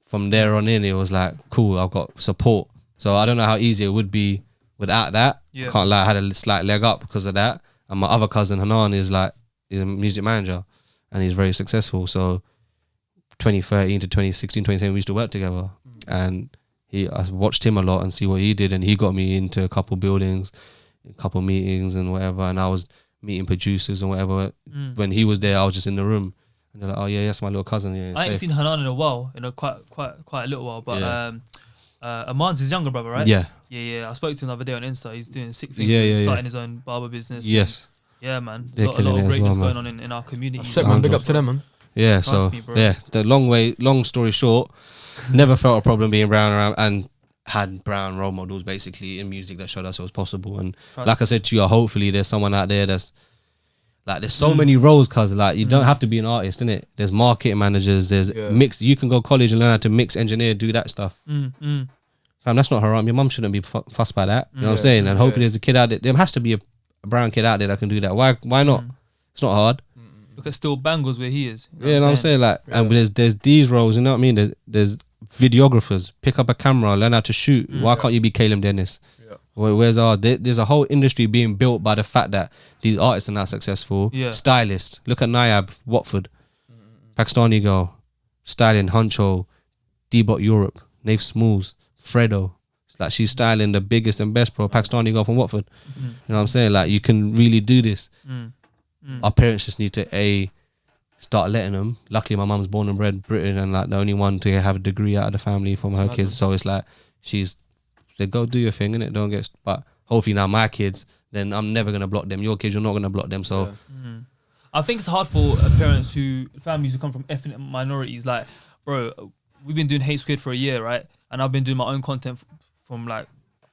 from there on in, it was like, cool, I've got support. So I don't know how easy it would be without that. I can't lie, I had a slight leg up because of that. And my other cousin, Hanan, is a music manager, and he's very successful. So 2013 to 2016, 2017, we used to work together. And I watched him a lot and see what he did, and he got me into a couple buildings, a couple meetings and whatever, and I was meeting producers and whatever. When he was there, I was just in the room, and they're like, oh yeah, that's my little cousin. Yeah, I ain't seen Hanan in a while, quite a little while, but Aman's his younger brother, right? Yeah. I spoke to him the other day on Insta. He's doing sick things, starting his own barber business. Yes. Yeah, man. A lot of greatness going on in our community. Sick, man. Big up to them, man. Yeah, so the long story short, never felt a problem being brown around, and had brown role models basically in music that showed us it was possible. And like I said to you, hopefully there's someone out there that's like, there's so many roles, cause like you don't have to be an artist, innit? There's marketing managers, there's mix. You can go college and learn how to mix, engineer, do that stuff. Fam, that's not haram. Your mum shouldn't be fussed by that. You know what I'm saying? And hopefully there's a kid out there. There has to be a brown kid out there that can do that. Why not? It's not hard. Look at Still Bangles where he is. You know what I'm saying? Like, and there's these roles, you know what I mean? There's videographers, pick up a camera, learn how to shoot. Why can't you be Caleb Dennis? Where's there's a whole industry being built by the fact that these artists are now successful. Stylists, look at Nayab, Watford, Pakistani girl, styling Huncho, D-Bot Europe, Nave Smalls, Fredo. Like, she's styling the biggest and best Pakistani girl from Watford. You know what I'm saying? Like, you can really do this. Our parents just need to start letting them. Luckily, my mum's born and bred Britain, and like the only one to have a degree out of the family from her kids. So it's like they go do your thing, innit? Don't get. But hopefully now my kids, then I'm never gonna block them. Your kids, you're not gonna block them. So I think it's hard for families who come from ethnic minorities. Like, bro, we've been doing Hate Squid for a year, right? And I've been doing my own content from like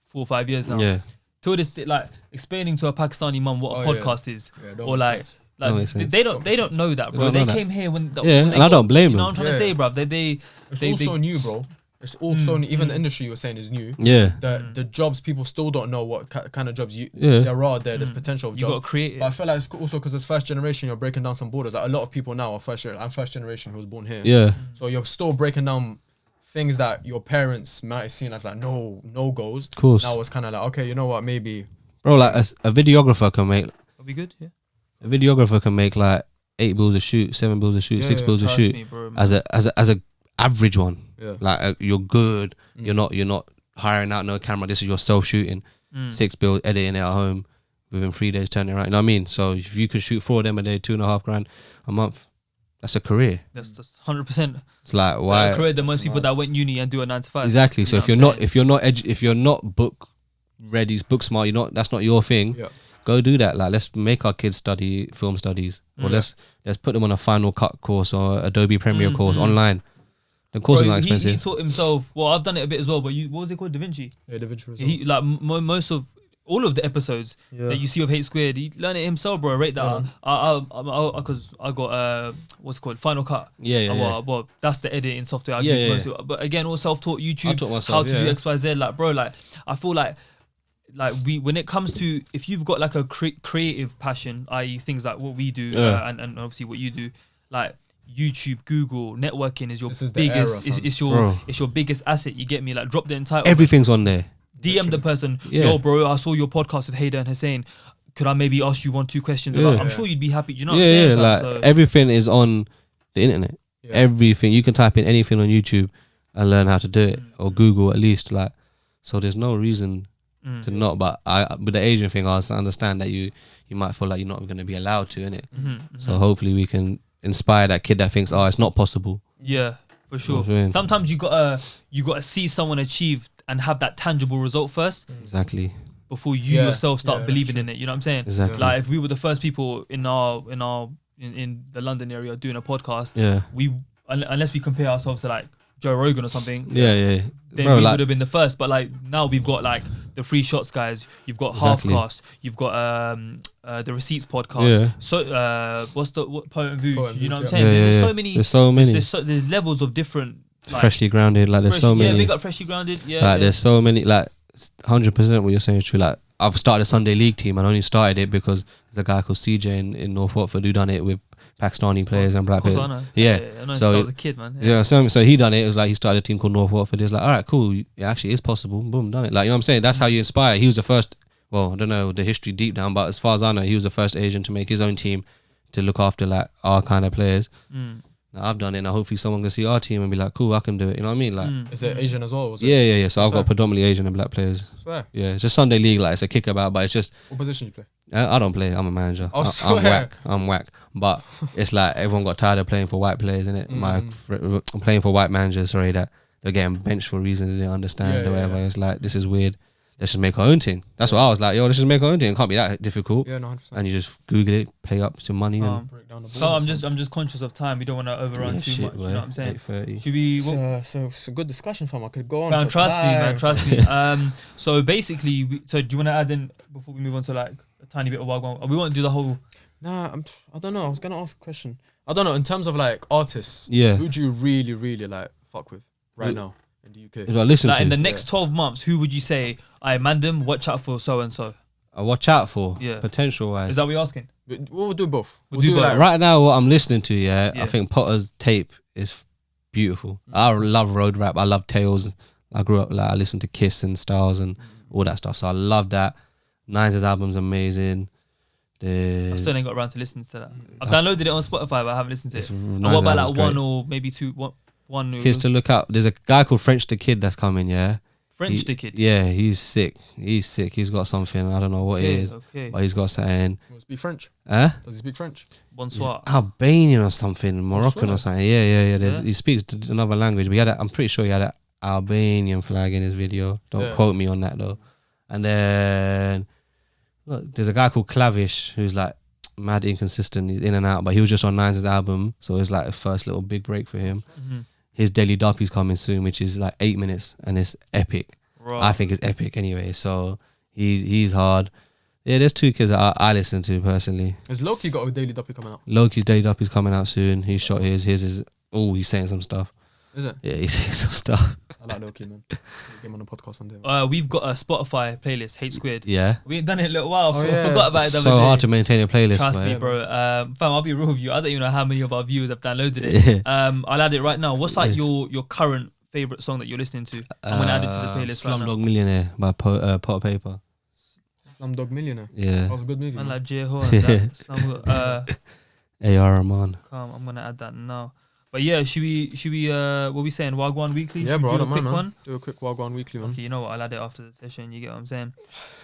4 or 5 years now. Yeah. Till this, like, explaining to a Pakistani mum what a podcast is, or like they don't know that, bro. They came here when I don't blame them. You know what I'm trying to say, bro? It's also new, bro. It's also new. Even the industry you're saying is new. Yeah. The jobs, people still don't know what kind of jobs there are. There's potential of jobs. You got to create it. But I feel like it's also because it's first generation. You're breaking down some borders. Like, a lot of people now are I'm first generation who was born here. Yeah. So you're still breaking down things that your parents might have seen as like no goes. Of course. Now it's kind of like, okay, you know what, maybe. Bro, like a videographer can make. That'll be good. Yeah. A videographer can make like 8 bills a shoot, 7 bills a shoot, 6 bills a shoot, as a average one. Yeah. Like, you're good. You're not hiring out no camera. This is your self shooting. 6 bills, editing it at home within 3 days, turning it right. You know what I mean? So if you could shoot 4 of them a day, $2.5 grand a month, that's a career. That's 100%. It's like, why a career than most people that went uni and do a 9 to 5. Exactly. So if you're not book ready, book smart, that's not your thing. Yeah. Go do that. Like, let's make our kids study film studies, or let's put them on a Final Cut course or Adobe Premiere course online. The course is not expensive. He taught himself. Well, I've done it a bit as well. But what was it called? Da Vinci. Yeah, Da Vinci. He like most of all of the episodes that you see of Hate Squared. He learned it himself, bro. Rate that. Because I got what's it called, Final Cut. Well, that's the editing software I use most. But again, all self-taught. YouTube. I taught myself, how to do X, Y, Z. Like, bro, like, I feel like when it comes to, if you've got like a creative passion, i.e. things like what we do and obviously what you do, like YouTube, Google, networking is your biggest it's your biggest asset. You get me? Like, drop the entire everything's on there. DM the person, yo bro, I saw your podcast with Hader and Hussein. Could I maybe ask you 1-2 questions? I'm sure you'd be happy. Do you know what I'm saying? Like, so everything is on the internet. Everything. You can type in anything on YouTube and learn how to do it, or Google at least. Like, so there's no reason to not. But with the Asian thing, I understand that you might feel like you're not going to be allowed to, innit? So hopefully we can inspire that kid that thinks, oh, it's not possible. Yeah, for sure. You know what I mean? Sometimes you gotta see someone achieve and have that tangible result first. Exactly. Before you yourself start believing in it. You know what I'm saying? Exactly. Like if we were the first people in the London area doing a podcast, unless we compare ourselves to like Joe Rogan or something, then Bro, we would have been the first. But like now we've got like the Free Shots guys, you've got Halfcast, you've got the Receipts podcast. So what's the Poet and View? You know what I'm saying? There's so many. There's levels of different. Like, freshly grounded, like there's so many. Yeah, big up Freshly Grounded. Yeah, like there's so many. Like 100% what you're saying is true. Like I've started a Sunday League team and I only started it because there's a guy called CJ in North Watford who done it with Pakistani players and black players. I know. Yeah. I know. So I was a kid, man. So he done it. It was like he started a team called North Watford. He was like, all right, cool. It actually is possible. Boom, done it. Like, you know what I'm saying? That's how you inspire. He was the first. Well, I don't know the history deep down, but as far as I know, he was the first Asian to make his own team to look after like our kind of players. Now, I've done it, and hopefully someone can see our team and be like, cool, I can do it. You know what I mean? Like, is it Asian as well? Yeah. So I've got predominantly Asian and black players. Swear. Yeah, it's just Sunday League. Like it's a kickabout, but it's just. What position you play? I don't play. I'm a manager. I'm whack. But it's like everyone got tired of playing for white players, innit? I'm playing for white managers. Sorry, that they're getting benched for reasons they didn't understand or whatever. It's like this is weird. Let's just make our own team. That's what I was like. Yo, let's just make our own team. It can't be that difficult. Yeah, no, 100%. And you just Google it, pay up some money, and break down the So I'm just conscious of time. We don't want to overrun too much. You know what I'm saying? 8:30. Should we? So it's a good discussion, fam. I could go on. Man, for trust me, man. time. Trust me. So basically, so do you want to add in before we move on to like a tiny bit of Wagwan? We won't do the whole. Nah, I don't know. I was gonna ask a question. I don't know. In terms of like artists, Yeah. who do you really, really like fuck with right now in the UK? If I listen Like to in the next 12 months, who would you say? I Mandem, watch out for so and so. watch out for Yeah. potential wise. Is that what you're asking? We'll do both. We'll do both. like, Right now, what I'm listening to, Yeah. I think Potter's tape is beautiful. I love road rap. I love Tales. I grew up like I listened to Kiss and Styles and all that stuff. So I love that. Nines' album's amazing. I still ain't got around to listening to that. I've downloaded it on Spotify, but I haven't listened to it. And Nines' what about album's like one great. or maybe two? One Kids to look out. There's a guy called French the Kid that's coming. Yeah. French the Kid. Yeah, he's sick. He's got something. I don't know what it is, but he's got something. Does he speak French? Huh? Does he speak French? Bonsoir. Albanian or something, Moroccan swear. or something. Yeah. He speaks another language, but I'm pretty sure he had an Albanian flag in his video. Don't quote me on that though. And then look, there's a guy called Clavish who's like mad inconsistent. He's in and out, but he was just on Nines' album, so it's like a first little big break for him. His Daily Duppy's coming soon, which is like 8 minutes, and it's epic. Right. I think it's epic anyway. So he's hard. Yeah, there's two kids that I listen to personally. Has Loki got a Daily Duppy coming out? Loki's Daily Duppy's coming out soon. He shot his. His is he's saying some stuff. Is it? Yeah, he's saying some stuff. I like Loki, man. Get him on the podcast one day. We've got a Spotify playlist, Hate Squared. Yeah. We ain't done it in a little while. yeah. Forgot about it the It's other so day. hard to maintain a playlist. Trust but me, bro. Fam, I'll be real with you. I don't even know how many of our viewers have downloaded it. I'll add it right now. What's like your current favorite song that you're listening to? I'm gonna add it to the playlist right now. Slumdog Millionaire by Potter Paper. Slumdog Millionaire. Yeah. That was a good movie. Man, Man. like J Ho and that. A.R. Rahman. Calm, I'm gonna add that now. But yeah, should we what we saying? Wagwan Weekly? Yeah, Should bro. we I do a don't quick mind, man. one? Do a quick Wagwan weekly, man. Okay, you know what? I'll add it after the session. You get what I'm saying?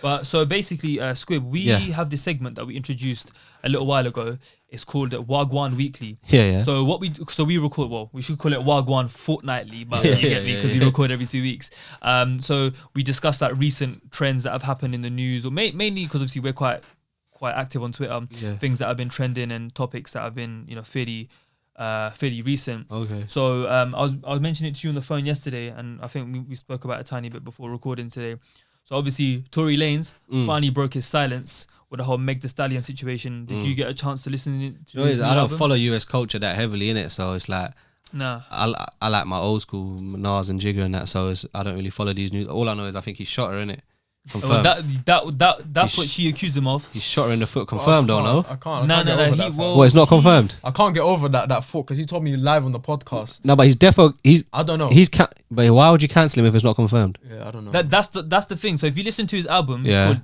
But so basically, Squib, we have this segment that we introduced a little while ago. It's called Wagwan Weekly. Yeah. So we record. Well, we should call it Wagwan fortnightly, but you get me because we record every 2 weeks. So we discuss like recent trends that have happened in the news, or mainly because obviously we're quite active on Twitter. Things that have been trending and topics that have been fairly recent. Okay. So I was mentioning it to you on the phone yesterday, and I think we spoke about it a tiny bit before recording today. So obviously Tory Lanez finally broke his silence with the whole Meg Thee Stallion situation. Did you get a chance to listen to his new I don't album? follow US culture that heavily in it, so it's like Nah. I like my old school Nas and Jigga and that, so I don't really follow these news. All I know is I think he shot her in it. Confirmed. That's what she accused him of. He shot her in the foot. Confirmed, don't know. I can't. No, get over that, fam. Well, it's not confirmed. I can't get over that foot because he told me live on the podcast. No, but he's I don't know. but why would you cancel him if it's not confirmed? Yeah, I don't know. That's the thing. So if you listen to his album, it's called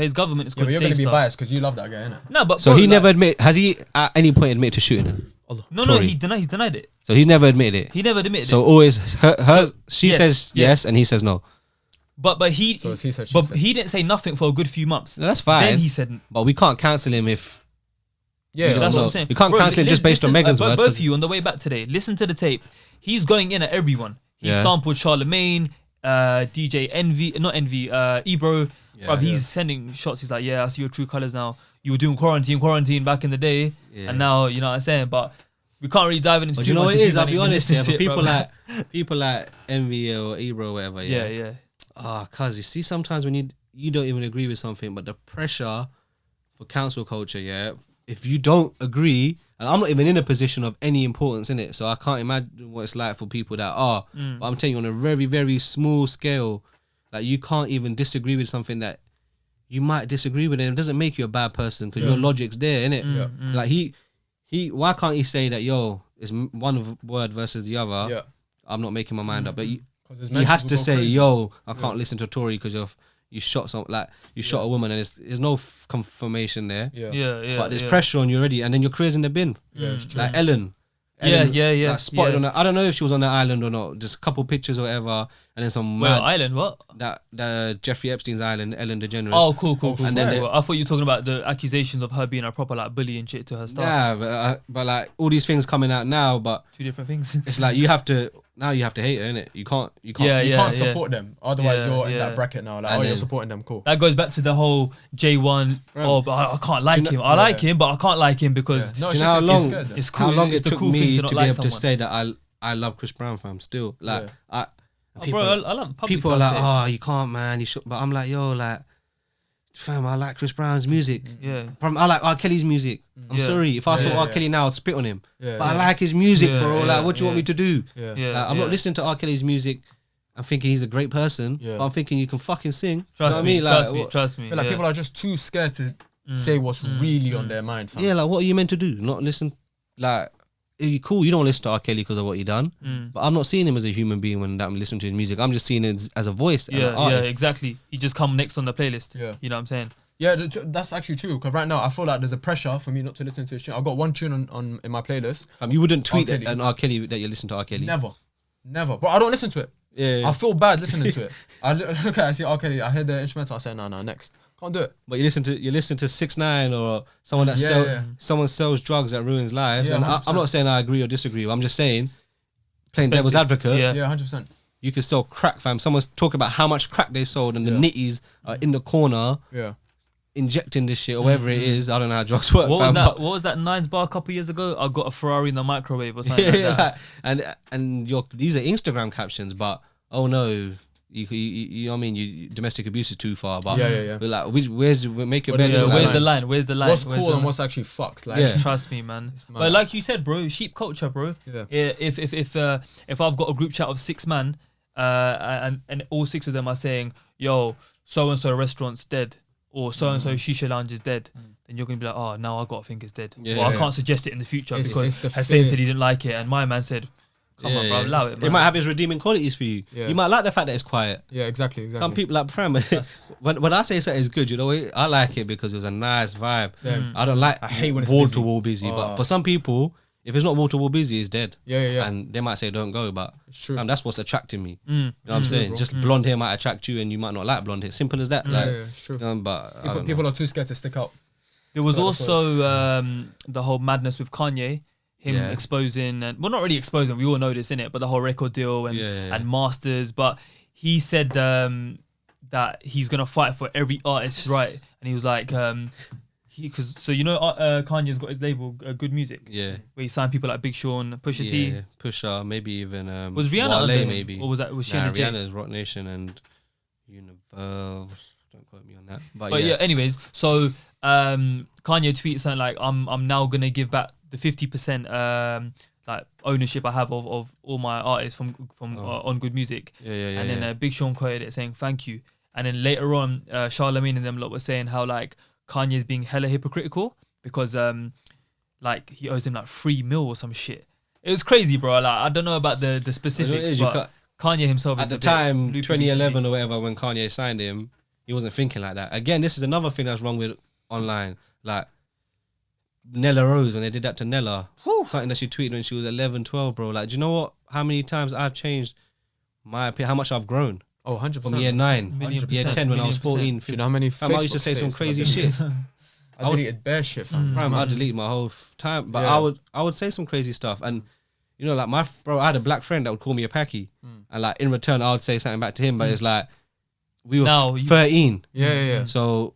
his government is Yeah, called but you're going to be Daystar. biased because you love that guy, innit? No, but So bro, he never has he at any point admitted to shooting him? No, Tory. he's denied it. So he's never admitted it. He never admitted So it. always she yes, says yes and he says no. But he So it's he said, she but said. he didn't say nothing for a good few months. No, that's fine. Then he said, but we can't cancel him if. Yeah, that's no, what I'm saying. you can't cancel it just based on Megan's word, Both 'cause- of you on the way back today, listen to the tape. He's going in at everyone. He Yeah. sampled Charlemagne, DJ Envy, not Envy, Ebro. Yeah. Bruv, he's sending shots. He's like, yeah, I see your true colors now. You were doing quarantine back in the day, Yeah. and now you know what I'm saying. But we can't really dive into. But too you know much what it if is? you I'll haven't be even honest here. listened For to it, people like Envy or Ebro or whatever. yeah, Yeah. yeah. Cause you see, sometimes when you don't even agree with something, but the pressure for council culture, yeah. If you don't agree, and I'm not even in a position of any importance in it, so I can't imagine what it's like for people that are. But I'm telling you, on a very, very small scale, like you can't even disagree with something that you might disagree with, and it doesn't make you a bad person because your logic's there, innit? Like he, why can't he say that, yo, it's one word versus the other? Yeah. I'm not making my mind up, but he his has mentions to will go say, crazy. yo, I can't listen to a Tory because you shot a woman, and there's no confirmation there. Yeah. But there's pressure on you already, and then your career's in the bin. Yeah, it's true. Like Ellen. Yeah. Like spotted yeah. on I don't know if she was on the island or not. Just a couple pictures or whatever, and then some Wait, mad, Island, what? that the Jeffrey Epstein's island, Ellen DeGeneres. Oh, cool. And then Cool. I thought you were talking about the accusations of her being a proper like bully and shit to her staff. Yeah, but like all these things coming out now, but Two different things. it's like you have to hate her, innit? You can't. Yeah, You can't support them. Otherwise, Yeah, you're in yeah. that bracket now. Like, And you're then- supporting them. Cool. That goes back to the whole J1. Oh, but I can't like him. I like him, but I can't like him because No, Do it's you know how just long? scared them. it's cool. How long it's it the took cool thing me to to not be like able someone. to say that I love Chris Brown, fam. Still, like people, bro, I like public people are like, say it. oh, you can't, man. You should. But I'm like, yo, like, fam, I like Chris Brown's music. Yeah. I like R. Kelly's music. I'm Yeah. sorry if I saw Yeah, R. yeah. Kelly now, I'd spit on him. Yeah, But I yeah. like his music, Yeah, bro. yeah, Like, what do you want yeah. me to do? Yeah. Yeah. Like, I'm not listening to R. Kelly's music. I'm thinking he's a great person, Yeah. but I'm thinking you can fucking sing. You Trust know what me. I mean? Like, Trust me. Trust me. I feel like yeah. people are just too scared to say what's really on their mind, fam. yeah, like, what are you meant to do? Not listen? Like, cool, you don't listen to R. Kelly because of what he done, but I'm not seeing him as a human being when I'm listening to his music. I'm just seeing it as a voice, as an Yeah, artist. exactly. He just come next on the playlist. Yeah. You know what I'm saying? Yeah, that's actually true. Because right now, I feel like there's a pressure for me not to listen to his tune. I've got one tune on in my playlist. You wouldn't tweet R. Kelly. an R. Kelly that you listen to R. Kelly. Never. But I don't listen to it. Yeah. I feel bad listening to it. I look at it, I see R. Kelly, I hear the instrumental, I say, no, next. Can't do it. But you listen to 6ix9ine or someone that Yeah. someone sells drugs that ruins lives. Yeah, and 100%. I'm not saying I agree or disagree. I'm just saying, playing devil's advocate. Yeah. Yeah, 100%. You could sell crack, fam. Someone's talking about how much crack they sold, and the Yeah. nitties are in the corner Yeah. injecting this shit or whatever it is. I don't know how drugs work. What fam, was that? but- What was that Nines bar a couple years ago? I got a Ferrari in the microwave or something like Yeah, that. and these are Instagram captions, but oh no. You know what I mean? Domestic abuse is too far, but Yeah. But like, make your But bed. Yeah, look where's like the mine. line? Where's the line? What's Where's cool the and line? what's actually fucked? Like, Yeah. Trust me, man. mad. But like you said, bro, sheep culture, bro. Yeah. If I've got a group chat of 6 man, and all 6 of them are saying, "Yo, so and so restaurant's dead," or "So and so shisha lounge is dead," then you're gonna be like, "Oh, now I gotta think it's dead." Yeah, or I yeah. can't suggest it in the future It's because the Hussein fear. said he didn't like it, and my man said, "Come on, bro, allow it." It man." might have its redeeming qualities for you. Yeah. You might like the fact that it's quiet. Yeah, exactly. Some people like fam. when I say something is good, you know, I like it because it was a nice vibe. Same. I don't like I hate when it's wall busy. to wall busy, but Oh. for some people, if it's not wall to wall busy, it's dead. Yeah. And they might say don't go, but It's true. that's what's attracting me. You know what I'm True, saying? bro. Just blonde hair might attract you, and you might not like blonde hair. Simple as that. Yeah, Like, it's true. but I don't People know. are too scared to stick out. There was Like the also the whole madness with Kanye, him Yeah. exposing, and well, not really exposing. We all know this, innit? But the whole record deal and Yeah. and masters. But he said that he's gonna fight for every artist's right, and he was like, because so you know, Kanye's got his label, Good Music, Yeah. where he signed people like Big Sean, Pusha T. Yeah, Pusha, maybe even Was Rihanna Wale, on there? maybe, or was she nah, in the J? Rihanna's Rock Nation and don't quote me on that, But yeah, anyways, so Kanye tweeted something like, I'm now gonna give back the 50% like ownership I have of all my artists from on Good Music. yeah, And then Big Sean quoted it saying thank you. And then later on, Charlemagne and them lot were saying how like Kanye's being hella hypocritical because like he owes him like $3 million or some shit. It was crazy, bro. Like I don't know about the specifics, but Kanye himself at is the a bit time, loopy 2011 recently. or whatever, when Kanye signed him, he wasn't thinking like that. Again, this is another thing that's wrong with online. Like Nella Rose, when they did that to Nella, something that she tweeted when she was 11, 12, bro. Like, do you know what? How many times I've changed my opinion, how much I've grown? Oh, 100%. from year 9, Million year percent, 10 when I was 14. Do you know how many Fam, I used to Facebook say some status crazy I shit. deleted? I deleted bare shit, fam. Fam, I delete my whole time, but Yeah. I would say some crazy stuff, and you know, like I had a black friend that would call me a packy, and like in return I would say something back to him, but it's like we were 13, Yeah. so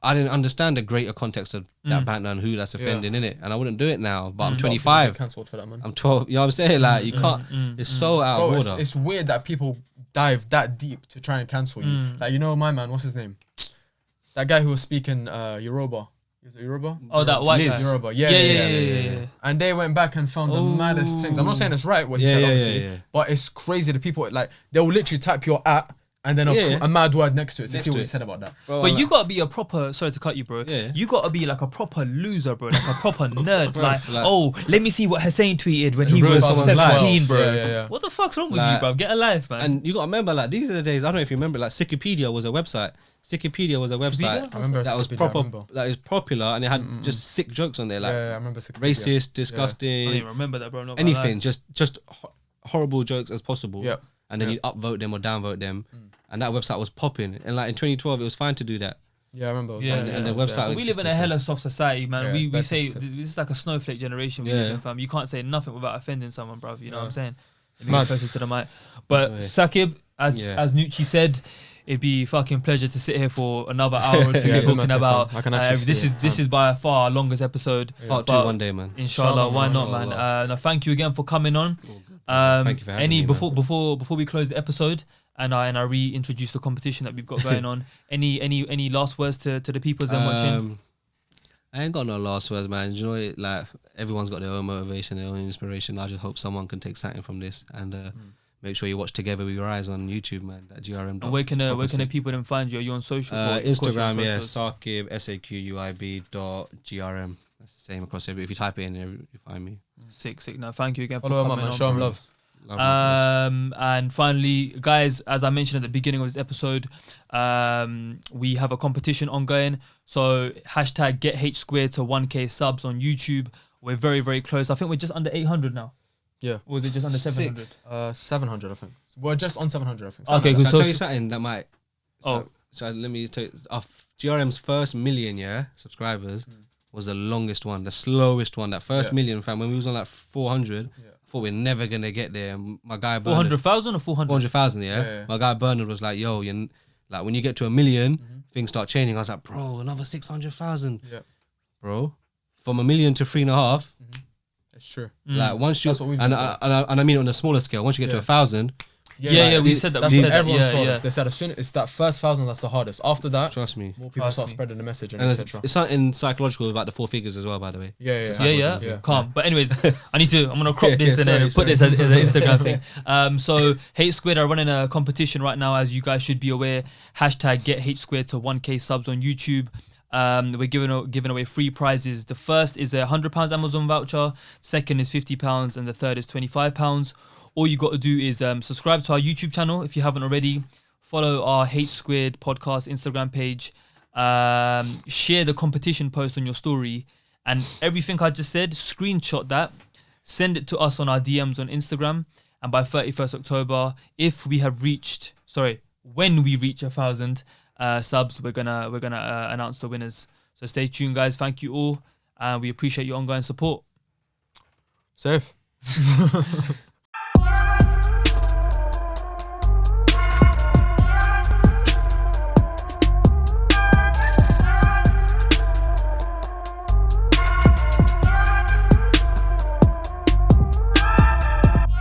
I didn't understand the greater context of that banter and who that's offending in it, and I wouldn't do it now. But I'm 25, cancelled for that, man. I'm 12. You know what I'm saying? Like you can't. It's so out of order. It's weird that people dive that deep to try and cancel you. Like, you know, my man, what's his name? That guy who was speaking Yoruba. Is it Yoruba? Oh, that white guy. Yoruba. Yeah. And they went back and found the maddest things. I'm not saying it's right what he said, obviously, but it's crazy. The people, like, they'll literally type your at and then a mad word next to it to see what he said about that. Bro, But you gotta be a proper. Sorry to cut you, bro. Yeah. You gotta be like a proper loser, bro. Like a proper nerd. Bro, like, like- oh, let me see what Hussein tweeted when he ruined was someone's life. 17, bro. Yeah. What the fuck's wrong with Like- you, bro? Get a life, man. And you got to remember, like these are the days. I don't know if you remember, like Sakipedia was a website. Sakipedia was a website I remember that was Sakipedia, proper, I remember. that is popular, and it had just sick jokes on there, like I remember Saquib, racist, yeah. I don't disgusting, even remember that, bro. I'm not gonna anything, lie. just horrible jokes as possible. Yeah. And then you upvote them or downvote them, and that website was popping. And like in 2012, it was fine to do that. Yeah, I remember. Yeah, and the website We live in a hella soft society, man. Yeah, we it's better say to- this is like a snowflake generation we live in, fam. You can't say nothing without offending someone, bro. You know what I'm saying? Let me get closer to the mic. But Sakib, as Nucci said, it'd be fucking pleasure to sit here for another hour or two talking about. I can actually This is by far our longest episode. Part 2 one day, man. Inshallah, why not, man? Now, thank you again for coming on. Thank you for having me, man. Before we close the episode and I reintroduce the competition that we've got going on, any last words to the people that watching? I ain't got no last words, man. Enjoy it. Like everyone's got their own motivation, their own inspiration. I just hope someone can take something from this and make sure you watch Together With Your Eyes on YouTube, man. That GRM. And where can the people then find you? Are you on social? Instagram, yeah, Sakib Saquib.grm. That's the same across every. If you type it in, you find me. Sick. No, thank you again for Follow him coming up, man. on, Show him bro. love. And finally, guys, as I mentioned at the beginning of this episode, we have a competition ongoing. So hashtag get H squared to 1K subs on YouTube. We're very, very close. I think we're just under 800 now. Yeah. Or was it just under 700? 700, I think. We're just on 700, I think. Okay, Can good. I So, tell you something that might. Oh. So let me tell you, GRM's first million subscribers was the longest one, the slowest one. That first million, fam, when we was on like 400, I thought we're never gonna get there. And my guy Bernard, 400,000 or 400? 400,000, yeah. My guy Bernard was like, "Yo, like when you get to a million, things start changing." I was like, "Bro, another 600,000, bro, from 1 million to 3.5." It's true. Like once you, That's what we've and been I mean it on a smaller scale. Once you get to 1,000, Yeah, we said that. That's We what said that. everyone's told Yeah. us. They said as soon it's that first 1,000 that's the hardest. After that, trust me. more people start spreading the message and And etc. it's something psychological about the 4 figures as well, by the way. Yeah. Calm. But anyways, I'm gonna crop this and then sorry, put this as an Instagram thing. So H Squared are running a competition right now, as you guys should be aware. Hashtag get H Squared to 1K subs on YouTube. We're giving away 3 prizes. The first is a £100 Amazon voucher. Second is £50, and the third is £25. All you got to do is subscribe to our YouTube channel if you haven't already. Follow our H Squared podcast Instagram page. Share the competition post on your story, and everything I just said, screenshot that, send it to us on our DMs on Instagram. And by 31st October, when we reach 1,000 subs, we're gonna announce the winners. So stay tuned, guys. Thank you all, and we appreciate your ongoing support. Safe.